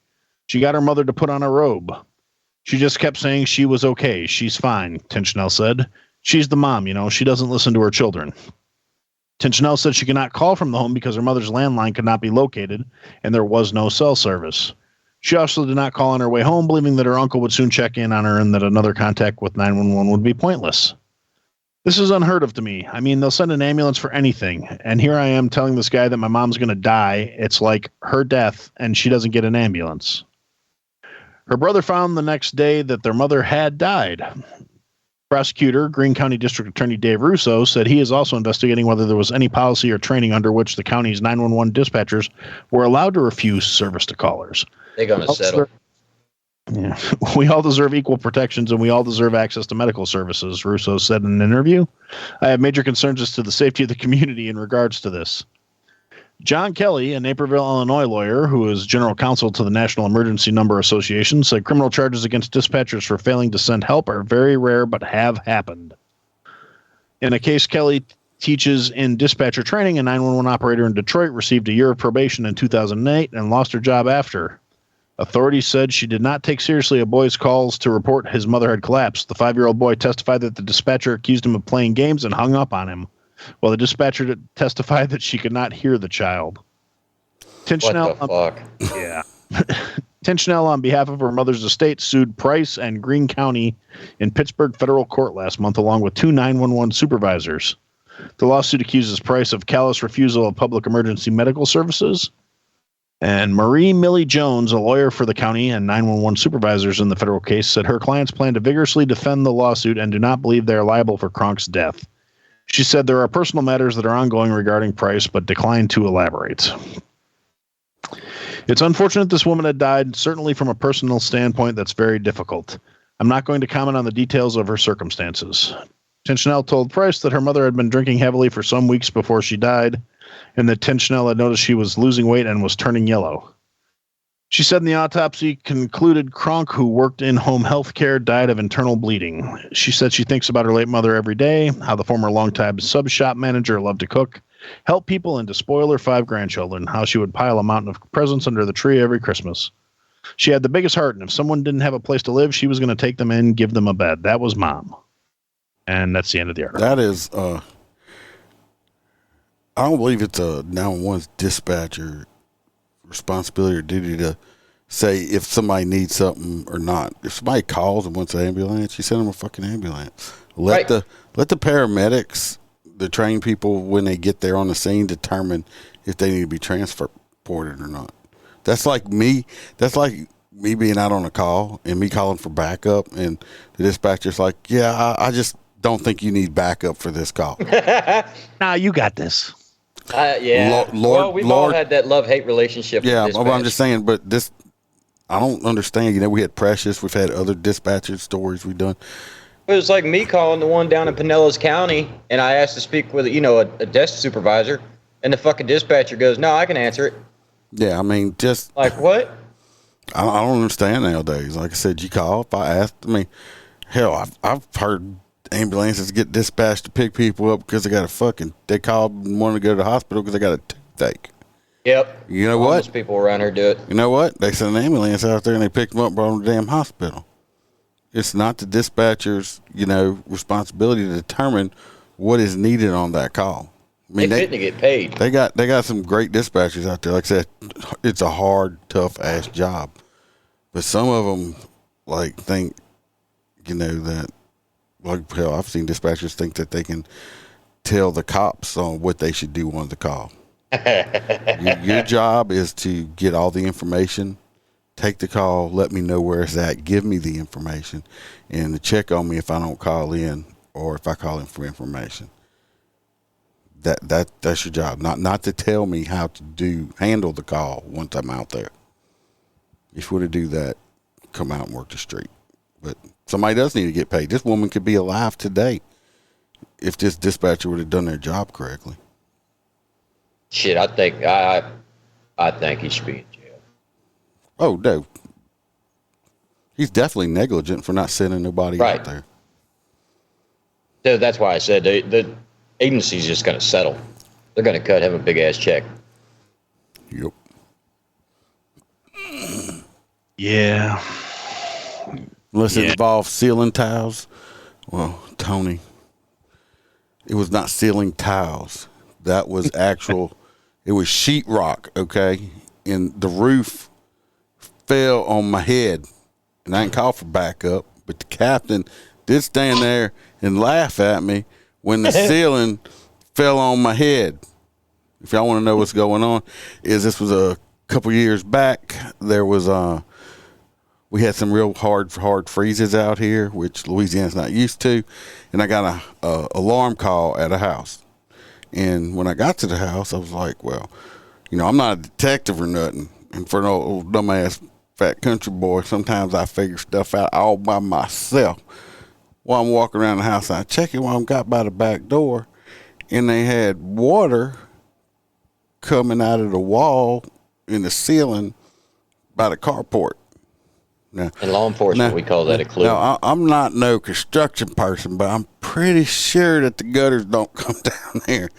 She got her mother to put on a robe. She just kept saying she was okay. She's fine, Tichnell said. She's the mom, you know. She doesn't listen to her children. Tichnell said she could not call from the home because her mother's landline could not be located, and there was no cell service. She also did not call on her way home, believing that her uncle would soon check in on her and that another contact with 911 would be pointless. This is unheard of to me. I mean, they'll send an ambulance for anything. And here I am telling this guy that my mom's going to die. It's like her death, and she doesn't get an ambulance. Her brother found the next day that their mother had died. Prosecutor, Greene County District Attorney Dave Russo, said he is also investigating whether there was any policy or training under which the county's 911 dispatchers were allowed to refuse service to callers. They're going to settle. Yeah. We all deserve equal protections and we all deserve access to medical services, Russo said in an interview. I have major concerns as to the safety of the community in regards to this. John Kelly, a Naperville, Illinois lawyer who is general counsel to the National Emergency Number Association, said criminal charges against dispatchers for failing to send help are very rare but have happened. In a case Kelly teaches in dispatcher training, a 911 operator in Detroit received a year of probation in 2008 and lost her job after. Authorities said she did not take seriously a boy's calls to report his mother had collapsed. The 5-year-old boy testified that the dispatcher accused him of playing games and hung up on him, while the dispatcher testified that she could not hear the child. What the fuck? Yeah. Tichnell, on behalf of her mother's estate, sued Price and Greene County in Pittsburgh federal court last month, along with 2 911 supervisors. The lawsuit accuses Price of callous refusal of public emergency medical services. And Marie Millie Jones, a lawyer for the county and 911 supervisors in the federal case, said her clients plan to vigorously defend the lawsuit and do not believe they are liable for Kronk's death. She said there are personal matters that are ongoing regarding Price, but declined to elaborate. It's unfortunate this woman had died. Certainly from a personal standpoint, that's very difficult. I'm not going to comment on the details of her circumstances. Tichnell told Price that her mother had been drinking heavily for some weeks before she died, and that Tichnell had noticed she was losing weight and was turning yellow. She said in the autopsy concluded Kronk, who worked in home health care, died of internal bleeding. She said she thinks about her late mother every day, how the former longtime sub shop manager loved to cook, help people, and to spoil her 5 grandchildren, how she would pile a mountain of presents under the tree every Christmas. She had the biggest heart, and if someone didn't have a place to live, she was going to take them in, give them a bed. That was Mom. And that's the end of the article. That is I don't believe it's a 911's dispatcher responsibility or duty to say if somebody needs something or not. If somebody calls and wants an ambulance, you send them a fucking ambulance. Let the paramedics, the trained people, when they get there on the scene, determine if they need to be transported or not. That's like me. That's like me being out on a call and me calling for backup, and the dispatcher's like, "Yeah, I just don't think you need backup for this call." Nah, you got this. Yeah. We've all had that love-hate relationship. Yeah, with but I'm just saying. But this, I don't understand. You know, we had Precious. We've had other dispatcher stories we've done. It was like me calling the one down in Pinellas County, and I asked to speak with, a desk supervisor, and the fucking dispatcher goes, "No, I can answer it." Yeah, I mean, just like what? I don't understand nowadays. Like I said, you call. If I asked, I mean, hell, I've heard ambulances get dispatched to pick people up because they called and wanted to go to the hospital because they got a toothache. Yep. You know Most what? people around here do it. You know what? They sent an ambulance out there and they picked them up and brought them to the damn hospital. It's not the dispatcher's, responsibility to determine what is needed on that call. I mean, they get paid. They got some great dispatchers out there. Like I said, it's a hard, tough ass job. But some of them think, that, hell, I've seen dispatchers think that they can tell the cops on what they should do on the call. Your job is to get all the information, take the call, let me know where it's at, give me the information, and to check on me if I don't call in or if I call in for information. That's your job. Not to tell me how to handle the call once I'm out there. If you want to do that, come out and work the street. But somebody does need to get paid. This woman could be alive today if this dispatcher would have done their job correctly. Shit, I think he should be in jail. Oh no, he's definitely negligent for not sending nobody out there. So that's why I said the agency's just going to settle. They're going to cut him a big ass check. Yep. Yeah. Unless it involves ceiling tiles. Well, Tony, it was not ceiling tiles. That was actual. It was sheetrock. Okay, and the roof fell on my head, and I didn't call for backup. But the captain did stand there and laugh at me when the ceiling fell on my head. If y'all want to know what's going on, this was a couple years back. There was we had some real hard freezes out here, which Louisiana's not used to, and I got a alarm call at a house. And when I got to the house, I was like, well, I'm not a detective or nothing. And for an old dumbass fat country boy, sometimes I figure stuff out all by myself. While I'm walking around the house, I check it while I got by the back door, and they had water coming out of the wall in the ceiling by the carport. Now, in law enforcement, we call that a clue. Now, I'm not no construction person, but I'm pretty sure that the gutters don't come down there.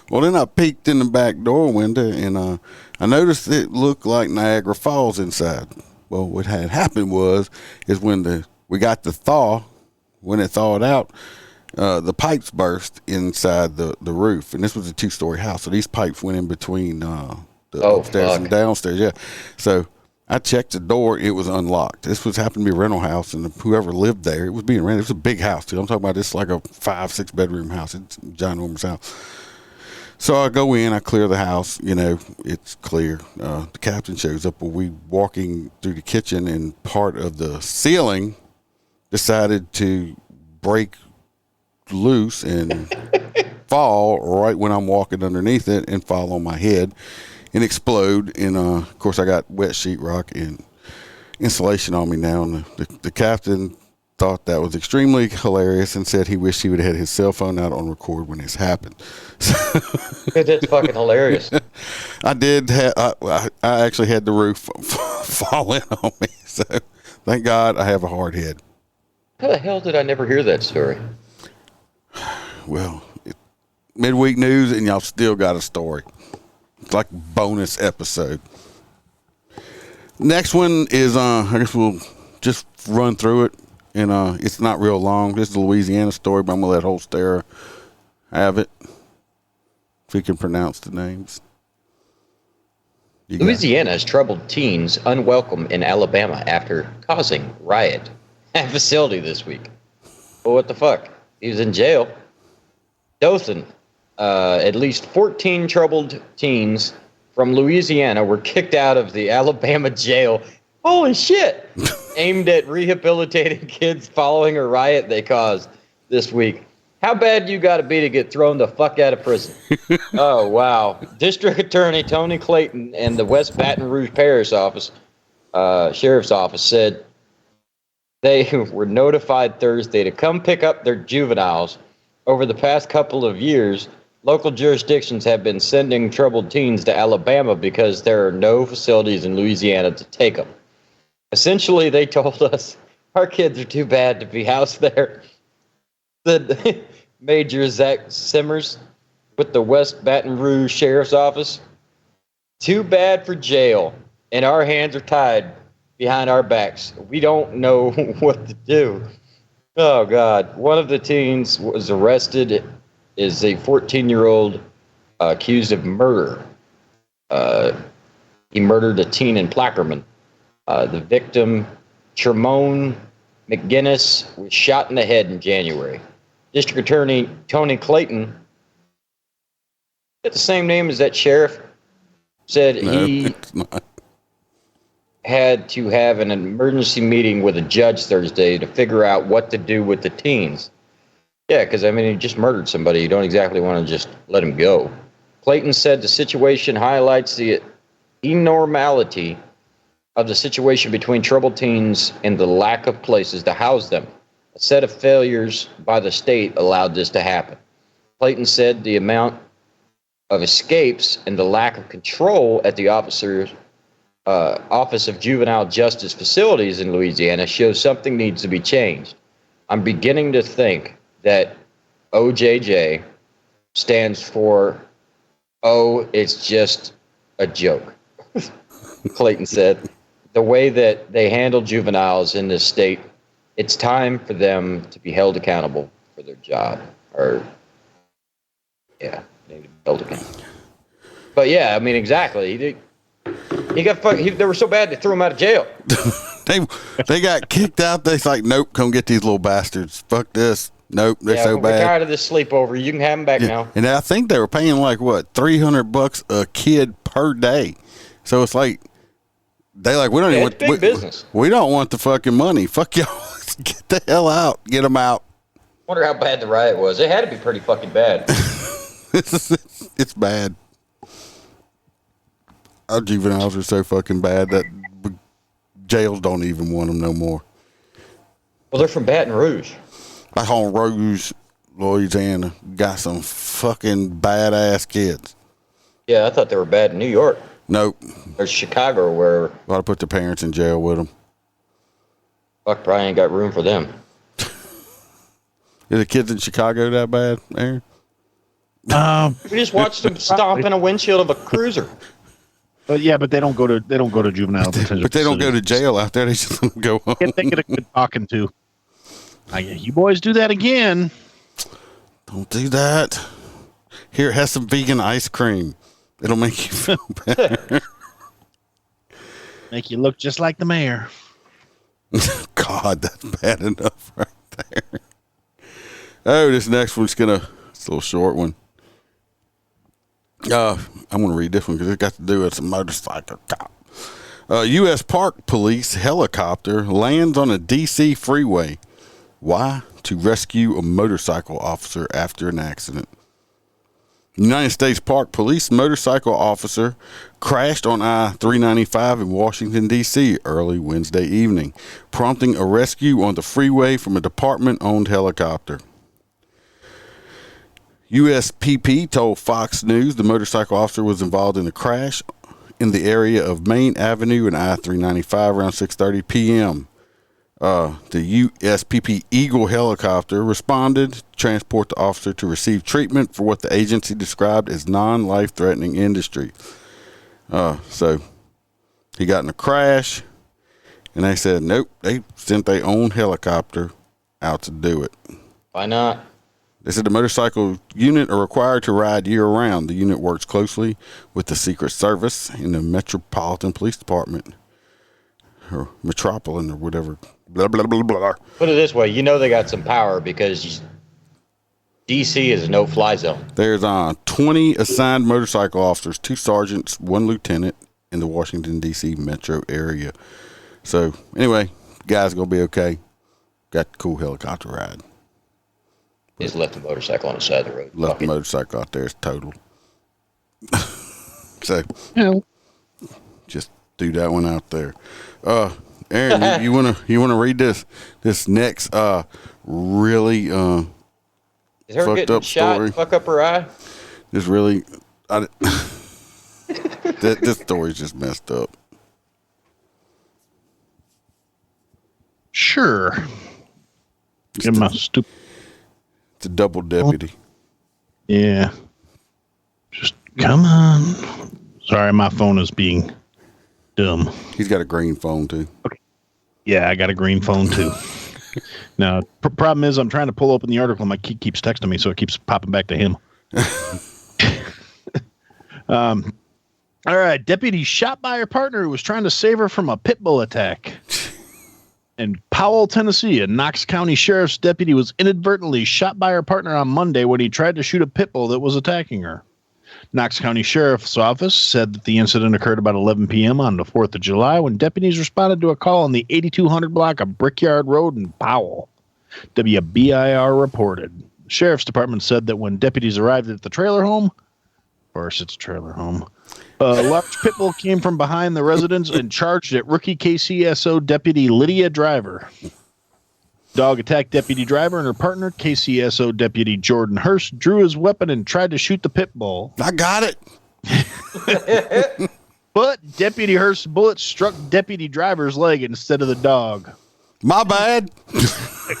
Well, then I peeked in the back door window, and I noticed it looked like Niagara Falls inside. Well, what had happened is when we got the thaw, when it thawed out, the pipes burst inside the roof, and this was a 2-story house, so these pipes went in between the upstairs and downstairs. Yeah, so I checked the door; it was unlocked. This happened to be a rental house, and whoever lived there, it was being rented. It was a big house too. I'm talking about this like a 5-6 bedroom house. It's a ginormous house. So I go in, I clear the house. It's clear. The captain shows up. We walking through the kitchen, and part of the ceiling decided to break loose and fall right when I'm walking underneath it and fall on my head and explode. And of course, I got wet sheetrock and insulation on me now. And the captain thought that was extremely hilarious and said he wished he would have had his cell phone out on record when this happened. That's fucking hilarious. I did. I actually had the roof fall in on me. So thank God I have a hard head. How the hell did I never hear that story? Well, midweek news, and y'all still got a story. It's like a bonus episode. Next one is, I guess we'll just run through it, and it's not real long. This is a Louisiana story, but I'm going to let Holstera have it. if you can pronounce the names. Louisiana has troubled teens unwelcome in Alabama after causing riot at facility this week. Well, what the fuck? He was in jail. Dothan, at least 14 troubled teens from Louisiana were kicked out of the Alabama jail. Holy shit! Aimed at rehabilitating kids following a riot they caused this week. How bad you got to be to get thrown the fuck out of prison? Oh, wow. District Attorney Tony Clayton and the West Baton Rouge Parish Office, Sheriff's Office said they were notified Thursday to come pick up their juveniles. Over the past couple of years, local jurisdictions have been sending troubled teens to Alabama because there are no facilities in Louisiana to take them. Essentially, they told us, our kids are too bad to be housed there. Said Major Zach Simmers with the West Baton Rouge Sheriff's Office. Too bad for jail, and our hands are tied behind our backs. We don't know what to do. Oh, God. One of the teens was arrested, is a 14-year-old accused of murder. He murdered a teen in Plaquemine. The victim, Tremone McGinnis, was shot in the head in January. District Attorney Tony Clayton, got the same name as that sheriff, said he had to have an emergency meeting with a judge Thursday to figure out what to do with the teens. Yeah, because, I mean, he just murdered somebody. You don't exactly want to just let him go. Clayton said the situation highlights the enormality of the situation between troubled teens and the lack of places to house them. A set of failures by the state allowed this to happen. Clayton said the amount of escapes and the lack of control at the Office of Juvenile Justice Facilities in Louisiana shows something needs to be changed. I'm beginning to think that OJJ stands for, oh, it's just a joke. Clayton said, the way that they handle juveniles in this state, it's time for them to be held accountable for their job. Or, yeah, they need to be held accountable. But yeah, I mean, exactly. He got fucked. They were so bad they threw him out of jail. they got kicked out. They're like, nope, come get these little bastards. Fuck this. Nope, they're so bad. We're tired of this sleepover. You can have them back now. And I think they were paying like what, $300 a kid per day. So it's like they like we don't even want big business. We don't want the fucking money. Fuck y'all. Get the hell out. Get them out. Wonder how bad the riot was. It had to be pretty fucking bad. It's bad. Our juveniles are so fucking bad that jails don't even want them no more. Well, they're from Baton Rouge. Baton Rouge, Louisiana, got some fucking badass kids. Yeah, I thought they were bad in New York. Nope. Or Chicago or wherever. Ought to put their parents in jail with them. Fuck, probably ain't got room for them. Are the kids in Chicago that bad, Aaron? We just watched them stomp in a windshield of a cruiser. But yeah, but they don't go to juvenile detention. But they don't go to jail out there. They just go home. They get a good talking to. You boys do that again. Don't do that. Here, have some vegan ice cream. It'll make you feel better. Make you look just like the mayor. God, that's bad enough right there. Oh, this next one's it's a little short one. I'm going to read this one because it got to do with a motorcycle cop. U.S. Park Police helicopter lands on a D.C. freeway. Why? To rescue a motorcycle officer after an accident. United States Park Police motorcycle officer crashed on I-395 in Washington, D.C. early Wednesday evening, prompting a rescue on the freeway from a department-owned helicopter. USPP told Fox News the motorcycle officer was involved in a crash in the area of Main Avenue and I-395 around 6:30 p.m. The USPP Eagle helicopter responded to transport the officer to receive treatment for what the agency described as non-life-threatening injury. So he got in a crash, and they said, nope, they sent their own helicopter out to do it. Why not? They said the motorcycle unit are required to ride year-round. The unit works closely with the Secret Service and the Metropolitan Police Department, or Metropolitan, or whatever. Blah, blah, blah, blah. Put it this way, they got some power because D.C. is a no-fly zone. There's 20 assigned motorcycle officers, 2 sergeants, 1 lieutenant in the Washington, D.C. metro area. So, anyway, guys going to be okay. Got a cool helicopter ride. Just left the motorcycle on the side of the road. Left the motorcycle out there. It's total. So, just do that one out there. Aaron, you wanna read this next really is her fucked getting up shot? story? Fuck up her eye. This really, this story's just messed up. Sure. Get my stupid. It's a double deputy. Yeah. Just come on. Sorry, my phone is being dumb. He's got a green phone too. Okay. Yeah, I got a green phone too. Now, problem is I'm trying to pull open the article and my key keeps texting me, so it keeps popping back to him. All right. Deputy shot by her partner who was trying to save her from a pit bull attack. In Powell, Tennessee, a Knox County Sheriff's deputy was inadvertently shot by her partner on Monday when he tried to shoot a pit bull that was attacking her. Knox County Sheriff's Office said that the incident occurred about 11 p.m. on the 4th of July when deputies responded to a call on the 8200 block of Brickyard Road in Powell. WBIR reported. The Sheriff's Department said that when deputies arrived at the trailer home, of course it's a trailer home, a large pit bull came from behind the residence and charged at rookie KCSO deputy Lydia Driver. Dog attacked deputy driver and her partner, KCSO deputy Jordan Hurst, drew his weapon and tried to shoot the pit bull. I got it. But Deputy Hurst's bullet struck deputy driver's leg instead of the dog. My bad.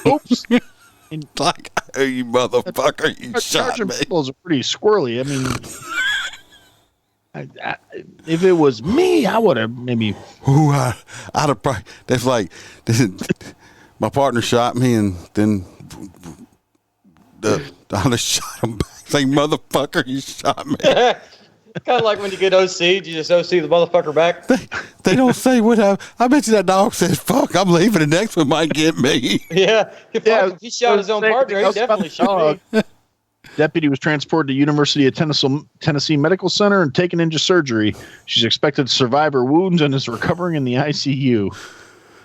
Oops. Like, oh, you motherfucker, you shot me. Pit bulls are pretty squirrely. I mean, if it was me, I would have maybe. Ooh, I'd have probably. That's like, my partner shot me, and then I'd have shot him back. It's like, motherfucker, you shot me. Kind of like when you get OC'd, you just OC the motherfucker back. They don't say what I bet you that dog says, fuck, I'm leaving. The next one might get me. Yeah. If he shot his own partner, he definitely should be. Deputy was transported to University of Tennessee Medical Center and taken into surgery. She's expected to survive her wounds and is recovering in the ICU.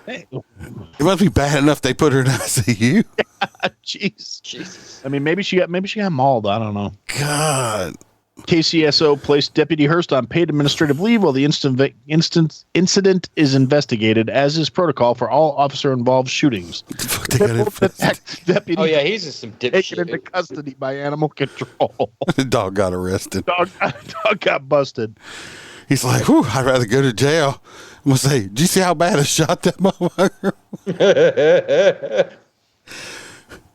It must be bad enough they put her in ICU. Jeez. Jesus. I mean, maybe she got mauled. I don't know. God. KCSO placed Deputy Hurst on paid administrative leave while the incident is investigated, as is protocol for all officer-involved shootings. Deputy he's just some dipshit. Taken into custody by animal control. The dog got arrested. Dog got busted. He's like, whew, I'd rather go to jail. I'm going to say, did you see how bad I shot that motherfucker?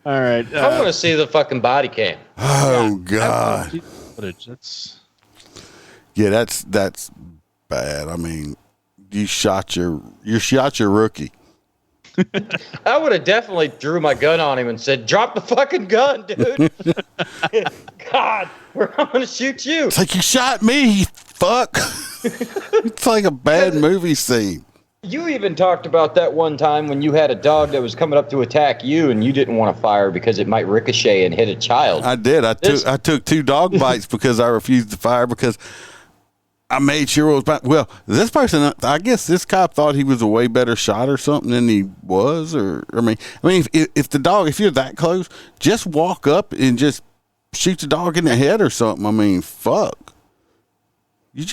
All right. I want to see the fucking body cam. Oh, God. That's bad. I mean, you shot your rookie. I would have definitely drew my gun on him and said, drop the fucking gun, dude. God, I'm going to shoot you. It's like, you shot me, fuck. It's like a bad movie scene. You even talked about that one time when you had a dog that was coming up to attack you and you didn't want to fire because it might ricochet and hit a child. I did. I took 2 dog bites because I refused to fire because I made sure it was. Well, this person, I guess this cop thought he was a way better shot or something than he was. Or I mean, if the dog, if you're that close, just walk up and just shoot the dog in the head or something. I mean, fuck. You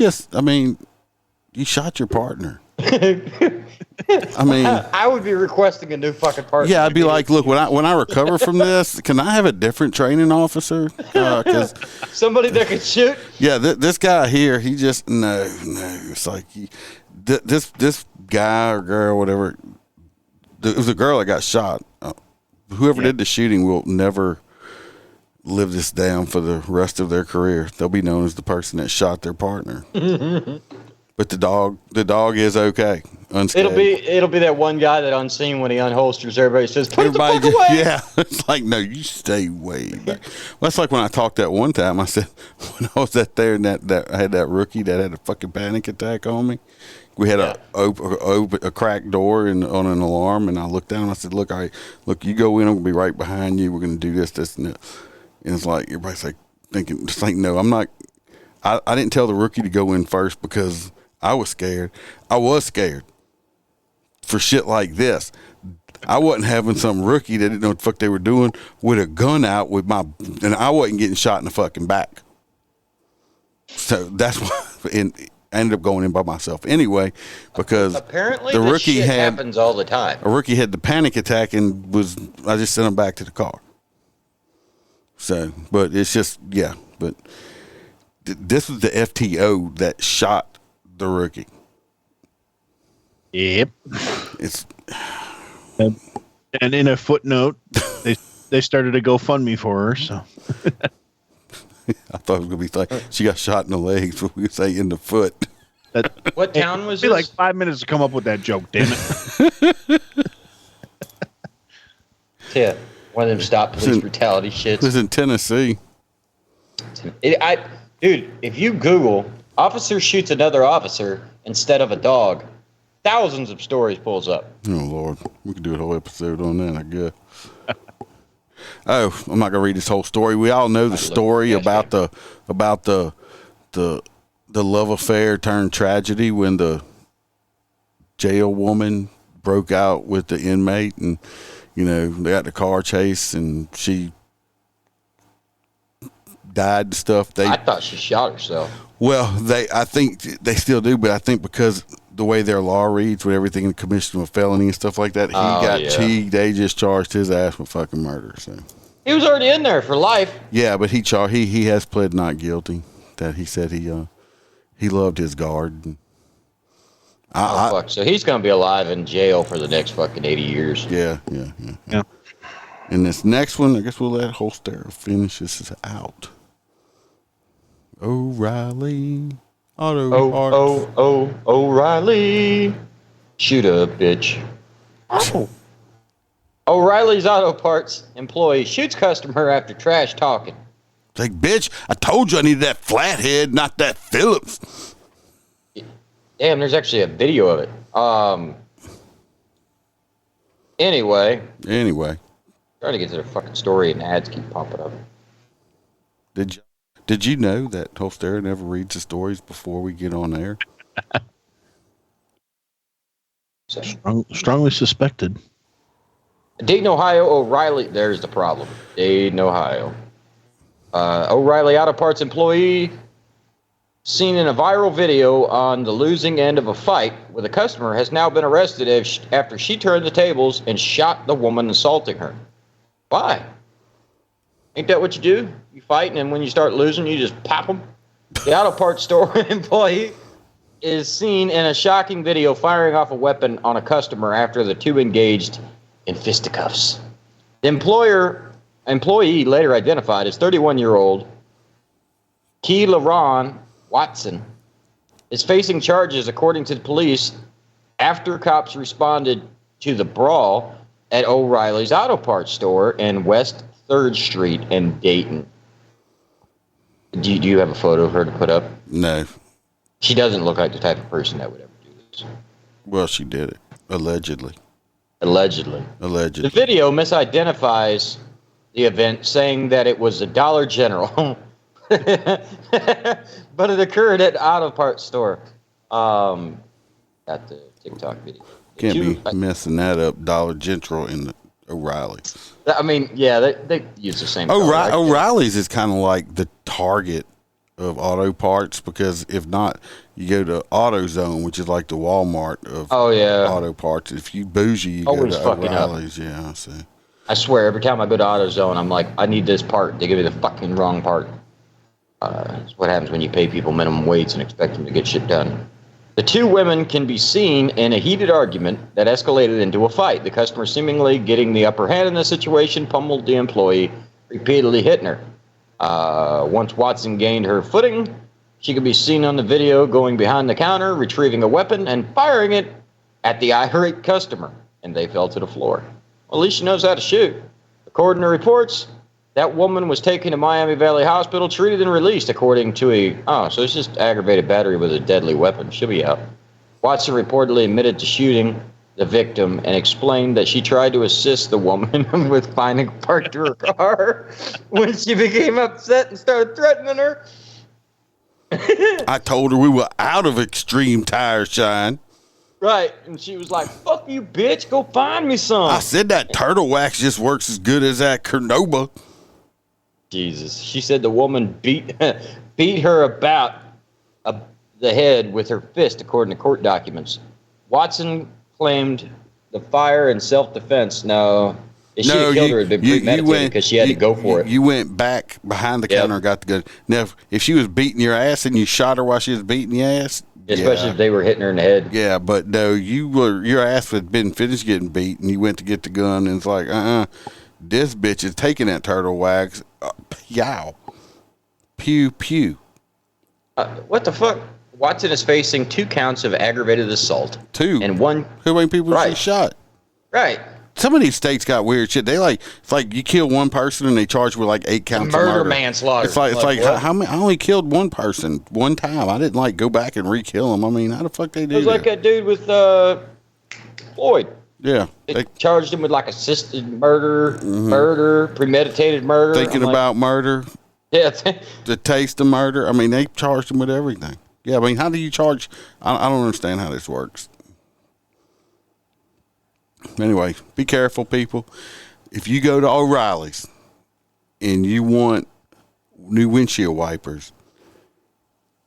shot your partner. I mean, I would be requesting a new fucking partner. Yeah, I'd be like, look, when I recover from this, can I have a different training officer? Cause somebody that can shoot. Yeah, this guy here, he just no. It's like this guy or girl, whatever. It was a girl that got shot. Whoever did the shooting will never live this down for the rest of their career. They'll be known as the person that shot their partner. But the dog is okay. unscathed. It'll be that one guy that on scene when he unholsters everybody says, "Put the fuck away." Yeah, it's like, no, you stay way back. Well, that's like when I talked that one time. I said when I was out there and that I had that rookie that had a fucking panic attack on me. We had a cracked door on an alarm, and I looked down and I said, "Look, you go in. I'm gonna be right behind you. We're gonna do this, and that." And it's like everybody's like thinking, just like, no, I'm not. I didn't tell the rookie to go in first because I was scared. I was scared for shit like this. I wasn't having some rookie that didn't know what the fuck they were doing with a gun out and I wasn't getting shot in the fucking back. So that's why, and I ended up going in by myself anyway, because apparently the this rookie shit happens all the time. A rookie had the panic attack and I just sent him back to the car. So, but it's just, yeah, but this was the FTO that shot the rookie. Yep. It's and in a footnote, they started a GoFundMe for her. So I thought it was gonna be like she got shot in the legs, but we say in the foot. What town was it? this? Like 5 minutes to come up with that joke. Damn it. Yeah, one of them stop police brutality shits. It was in Tennessee. Dude, if you Google officer shoots another officer instead of a dog, thousands of stories pulls up. Oh Lord, we could do a whole episode on that, I guess. Oh, I'm not gonna read this whole story. We all know the story about the love affair turned tragedy when the jail woman broke out with the inmate, and they got the car chase and she died and stuff. I thought she shot herself. Well, I think they still do, but I think because the way their law reads with everything in the commission of felony and stuff like that, they just charged his ass with fucking murder. So he was already in there for life. Yeah, but he has pled not guilty. That he said he loved his guard. And fuck! So he's gonna be alive in jail for the next fucking 80 years. Yeah. And this next one, I guess we'll let Holster finish this out. O'Reilly Auto Parts. O'Reilly. Shoot up, bitch. Oh. O'Reilly's Auto Parts employee shoots customer after trash talking. It's like, bitch, I told you I needed that flathead, not that Phillips. Damn, there's actually a video of it. Anyway. Trying to get to the fucking story and ads keep popping up. Did you know that Holster never reads the stories before we get on air? Strongly suspected. Dayton, Ohio, O'Reilly. There's the problem. Dayton, Ohio. O'Reilly Auto Parts employee seen in a viral video on the losing end of a fight with a customer has now been arrested after she turned the tables and shot the woman assaulting her. Why? Ain't that what you do? You fight, and then when you start losing, you just pop them? The auto parts store employee is seen in a shocking video firing off a weapon on a customer after the two engaged in fisticuffs. The employee later identified as 31-year-old Keila Watson is facing charges according to the police after cops responded to the brawl at O'Reilly's Auto Parts store in West 3rd Street in Dayton. Do you have a photo of her to put up? No. She doesn't look like the type of person that would ever do this. Well, she did it. Allegedly. The video misidentifies the event, saying that it was a Dollar General. But it occurred at Auto Parts store. Got the TikTok video. Can't be messing that up. Dollar General in the O'Reilly's. I mean, yeah, they use the same. O'Reilly's is kind of like the Target of auto parts, because if not, you go to AutoZone, which is like the Walmart of auto parts. If you bougie, you always go to O'Reilly's. Yeah, I see. I swear, every time I go to AutoZone, I'm like, I need this part. They give me the fucking wrong part. That's what happens when you pay people minimum wage and expect them to get shit done. The two women can be seen in a heated argument that escalated into a fight. The customer, seemingly getting the upper hand in the situation, pummeled the employee, repeatedly hitting her. Once Watson gained her footing, she could be seen on the video going behind the counter, retrieving a weapon and firing it at the irate customer, and they fell to the floor. Well, at least she knows how to shoot. According to reports, that woman was taken to Miami Valley Hospital, treated and released, according to so it's just aggravated battery with a deadly weapon. She'll be out. Watson reportedly admitted to shooting the victim and explained that she tried to assist the woman with finding a park to her car when she became upset and started threatening her. I told her we were out of extreme tire shine. Right, and she was like, fuck you, bitch, go find me some. I said that turtle wax just works as good as that Cordoba. Jesus. She said the woman beat her about the head with her fist, according to court documents. Watson claimed the fire in self-defense. No, if she had killed her, it had been premeditated because she had to go for it. You went back behind the counter and got the gun. Now, if she was beating your ass and you shot her while she was beating your ass, especially if they were hitting her in the head. Yeah, but no, your ass had been finished getting beat, and you went to get the gun, and it's like, this bitch is taking that turtle wax. Yow. Pew, pew. What the fuck? Watson is facing 2 counts of aggravated assault. 2? And 1. How many people she shot? Right. Some of these states got weird shit. It's like you kill one person and they charge with like 8 counts of murder. Manslaughter. It's like how many? I only killed one person one time. I didn't like go back and re-kill them. I mean, how the fuck they do that? It was like that dude with Floyd. Yeah. They charged him with like assisted murder, premeditated murder. Thinking about murder. Yeah. The taste of murder. I mean, they charged him with everything. Yeah, I mean, how do you charge? I don't understand how this works. Anyway, be careful, people. If you go to O'Reilly's and you want new windshield wipers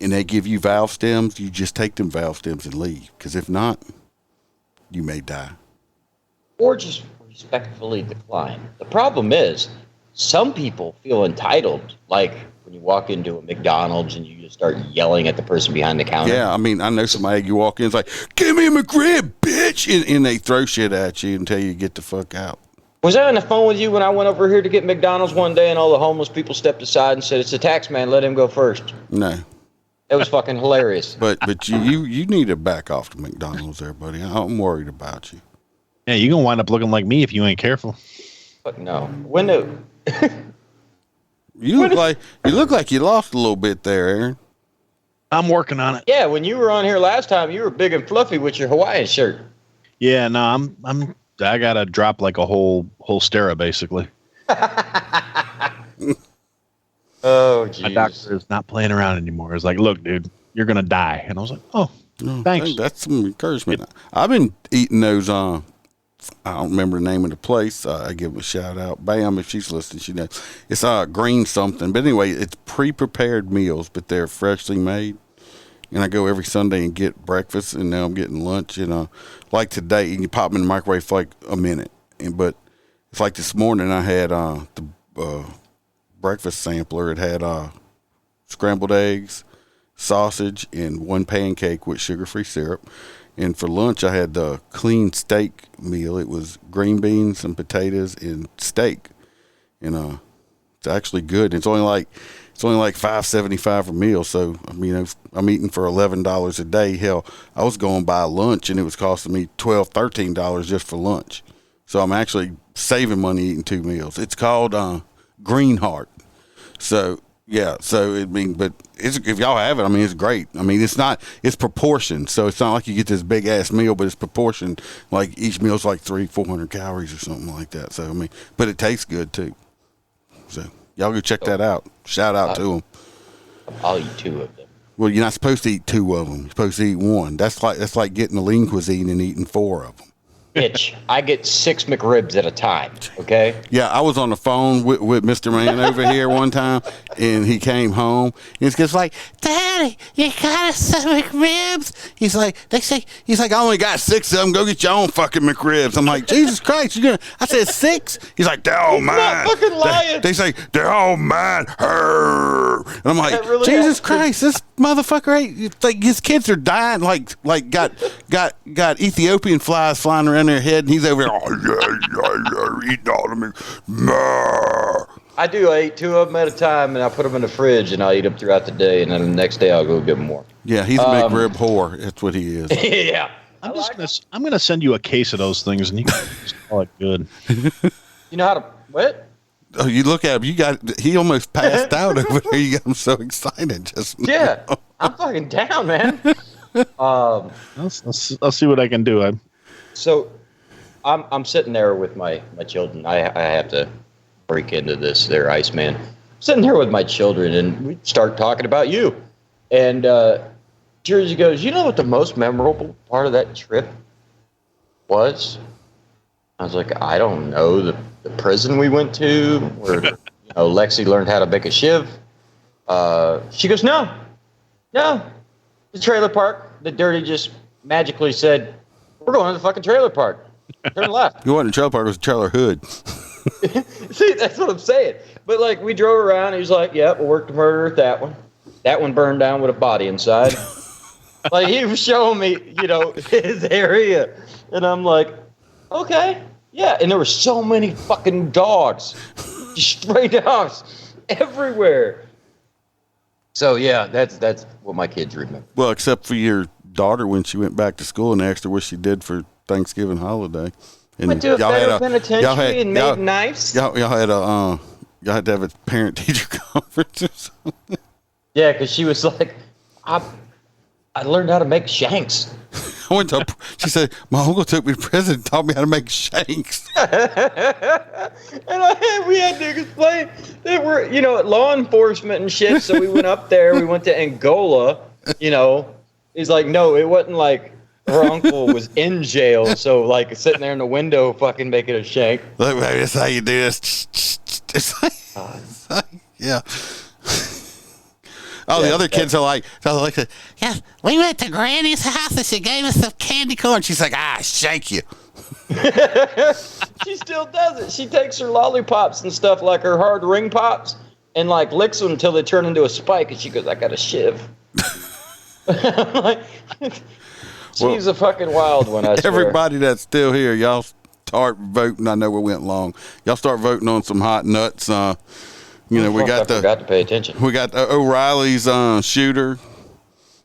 and they give you valve stems, you just take them valve stems and leave. Because if not, you may die. Or just respectfully decline. The problem is, some people feel entitled, like when you walk into a McDonald's and you just start yelling at the person behind the counter. Yeah, I mean, I know somebody, you walk in, it's like, give me a McRib, bitch! And they throw shit at you until you get the fuck out. Was I on the phone with you when I went over here to get McDonald's one day and all the homeless people stepped aside and said, it's the tax man, let him go first? No. It was fucking hilarious. But you need to back off to McDonald's there, buddy. I'm worried about you. Yeah, you're going to wind up looking like me if you ain't careful. Fuck no. When the... You look like you lost a little bit there, Aaron. I'm working on it. Yeah, when you were on here last time, you were big and fluffy with your Hawaiian shirt. Yeah, no, I gotta drop like a whole Stera basically. Oh, geez. My doctor is not playing around anymore. It's like, look, dude, you're gonna die, and I was like, oh, thanks. That's some encouragement. I've been eating those. I don't remember the name of the place. I give them a shout out. Bam, if she's listening, she knows. It's green something. But anyway, it's pre-prepared meals, but they're freshly made. And I go every Sunday and get breakfast, and now I'm getting lunch. And like today, and you pop them in the microwave for like a minute. But it's like this morning I had the breakfast sampler. It had scrambled eggs, sausage, and 1 pancake with sugar-free syrup. And for lunch, I had the clean steak meal. It was green beans and potatoes and steak, and it's actually good. It's only like $5.75 a meal. So I'm eating for $11 a day. Hell, I was going by lunch and it was costing me $12, $13 just for lunch. So I'm actually saving money eating 2 meals. It's called Green Heart. So. Yeah, but if y'all have it, I mean, it's great. I mean, it's proportioned, so it's not like you get this big ass meal, but it's proportioned. Like each meal's like 300-400 calories or something like that. So I mean, but it tastes good too. So y'all go check that out. Shout out to them. I'll eat 2 of them. Well, you're not supposed to eat 2 of them. You're supposed to eat 1. That's like getting the lean cuisine and eating 4 of them. Bitch, I get 6 McRibs at a time, okay? Yeah, I was on the phone with Mr. Man over here one time, and he came home, and he's just like, Daddy, you got us some McRibs? He's like, I only got 6 of them. Go get your own fucking McRibs. I'm like, Jesus Christ, I said 6? He's like, they're all mine. Not fucking lying. They say, they're all mine. And I'm like, really Jesus Christ, this motherfucker ain't, like, his kids are dying, like got Ethiopian flies flying around their head, and he's over there, eating all of them. I eat 2 of them at a time, and I put them in the fridge, and I'll eat them throughout the day, and then the next day I'll go get more. Yeah, he's a McRib whore. That's what he is. Yeah. I'm gonna send you a case of those things, and you can just call it good. You know how to what? Oh, you look at him. He almost passed out over there. You got him so excited just now. Yeah, I'm fucking down, man. I'll see what I can do. So I'm sitting there with my children. I have to break into this there, Iceman. I'm sitting there with my children, and we start talking about you. And Jersey goes, you know what the most memorable part of that trip was? I was like, I don't know. The prison we went to where Lexi learned how to make a shiv. She goes, no. The trailer park. The dirty just magically said, we're going to the fucking trailer park. Turn left. You went to the trailer park, it was a trailer hood. See, that's what I'm saying. But like we drove around, he was like, yep, we'll work the murder at that one. That one burned down with a body inside. Like he was showing me, his area. And I'm like, okay. Yeah. And there were so many fucking dogs. Just stray dogs everywhere. So yeah, that's what my kids remember. Well, except for your daughter when she went back to school and asked her what she did for Thanksgiving holiday. And went to a federal penitentiary and made knives. Y'all had to have a parent-teacher conference or something. Yeah, because she was like, I learned how to make shanks. She said, my uncle took me to prison and taught me how to make shanks. And we had to explain. They were, law enforcement and shit. So we went up there. We went to Angola. He's like, no, it wasn't like her uncle was in jail. So like sitting there in the window, fucking making a shank. Look, baby, that's how you do this. Yeah. Oh, the other kids are like, yeah, we went to Granny's house and she gave us some candy corn. She's like, shake you. She still does it. She takes her lollipops and stuff, like her hard ring pops, and like licks them until they turn into a spike. And she goes, I got a shiv. I'm like, she's a fucking wild one, I swear. Everybody that's still here, y'all start voting. I know we went long. Y'all start voting on some hot nuts. We got I forgot to pay attention. We got O'Reilly's shooter.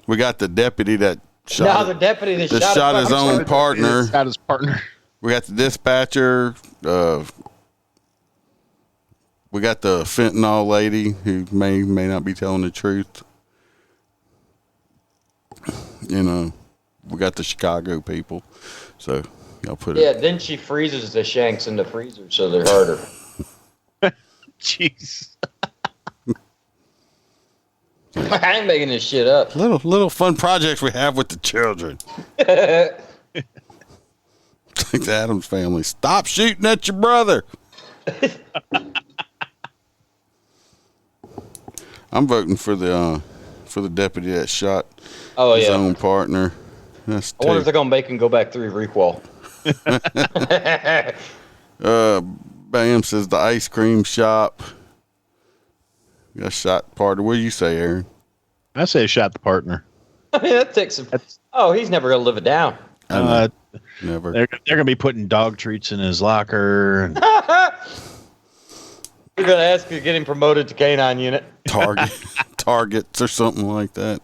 We got the deputy that shot. The deputy that shot his own partner. Shot his partner. We got the dispatcher. We got the fentanyl lady who may not be telling the truth. We got the Chicago people. So y'all put it. Yeah, then she freezes the shanks in the freezer so they're harder. Jeez. I ain't making this shit up. Little fun projects we have with the children. Like the Addams Family. Stop shooting at your brother. I'm voting for the deputy that shot his own partner. That's I wonder if they're gonna make him go back 3 requal. Bam says the ice cream shop. Got shot partner. What do you say, Aaron? I say shot the partner. That takes some. Oh, he's never gonna live it down. Never. They're gonna be putting dog treats in his locker. And You're gonna ask to get him promoted to canine unit. Targets or something like that.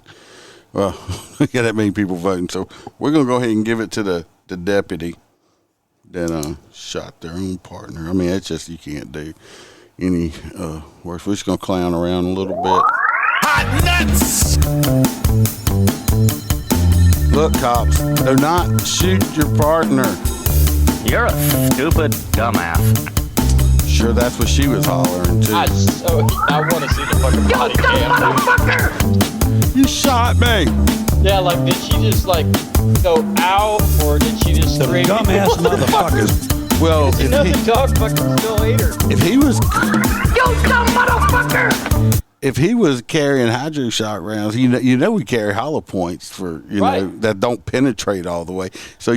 Well, we got that many people voting, so we're gonna go ahead and give it to the deputy that shot their own partner. I mean, it's just you can't do any worse. We're just gonna clown around a little bit. Hot nuts! Look, cops, do not shoot your partner. You're a stupid dumbass. Sure, that's what she was hollering too. I want to see the fucking body cam. You shot me. Yeah, like did she just like go out or did she just scream? Dumbass motherfuckers. Well, you know the dog fucking still ate her. If he was, you dumb motherfucker. If he was carrying hydro shot rounds, you know we carry hollow points for know that don't penetrate all the way. So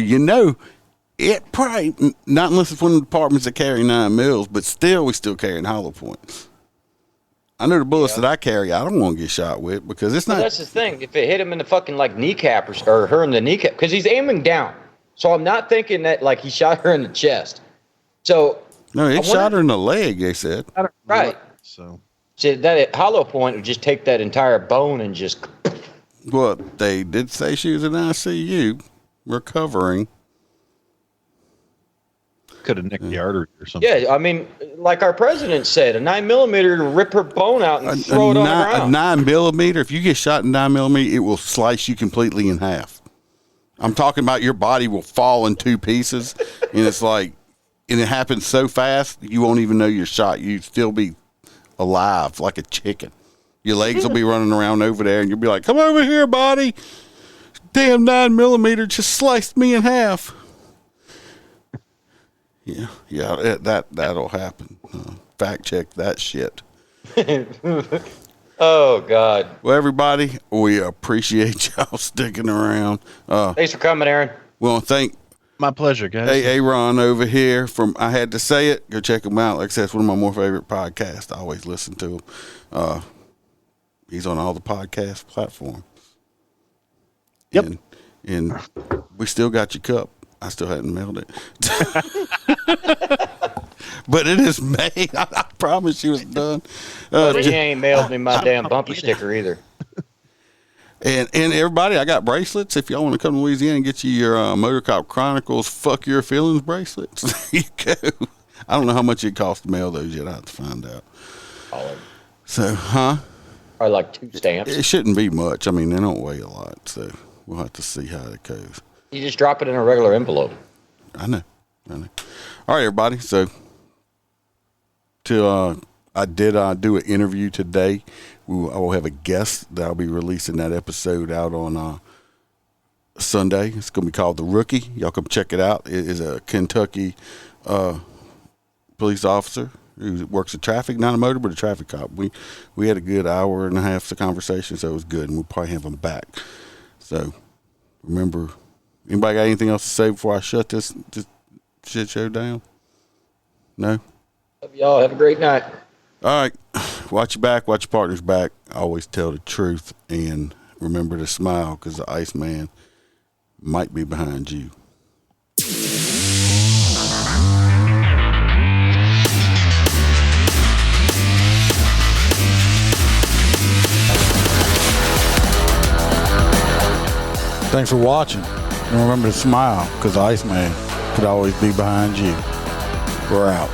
it probably not unless it's one of the departments that carry 9 mils, but still we still carrying hollow points. I know the bullets that I carry, I don't want to get shot with because it's not. That's the thing. If it hit him in the fucking like kneecap or her in the kneecap, because he's aiming down. So I'm not thinking that like he shot her in the chest. So no, he shot her in the leg. They said right. So that hollow point would just take that entire bone and just. Well, they did say she was in ICU. recovering. Could have nicked the artery or something. Yeah, I mean, like our president said, a 9mm to rip her bone out and throw it on the ground. A 9mm, if you get shot in 9mm, it will slice you completely in half. I'm talking about your body will fall in two pieces, and it's like, and it happens so fast, you won't even know you're shot. You'd still be alive like a chicken. Your legs will be running around over there, and you'll be like, come over here, buddy. Damn 9mm just sliced me in half. Yeah, that'll happen. Fact check that shit. Oh, God. Well, everybody, we appreciate y'all sticking around. Thanks for coming, Aaron. We want to thank my pleasure, guys. Aaron over here from I Had to Say It. Go check him out. Like I said, it's one of my more favorite podcasts. I always listen to him. He's on all the podcast platforms. Yep. And we still got your cup. I still hadn't mailed it. But it is made. I promise you it's done. But he ain't mailed me my damn bumpy sticker either. And everybody, I got bracelets. If y'all want to come to Louisiana and get you your Motorcop Chronicles Fuck Your Feelings bracelets, there you go. I don't know how much it costs to mail those yet. I have to find out. So, Probably like 2 stamps. It shouldn't be much. I mean, they don't weigh a lot, so we'll have to see how it goes. You just drop it in a regular envelope. I know. All right, everybody. So, I did do an interview today. I will have a guest that I'll be releasing that episode out on Sunday. It's going to be called The Rookie. Y'all come check it out. It is a Kentucky police officer who works at traffic, not a motor, but a traffic cop. We had a good hour and a half of conversation, so it was good, and we'll probably have him back. So, remember... Anybody got anything else to say before I shut this shit show down? No? Love y'all. Have a great night. All right. Watch your back. Watch your partner's back. Always tell the truth. And remember to smile because the Iceman might be behind you. Thanks for watching. And remember to smile, because the Iceman could always be behind you. We're out.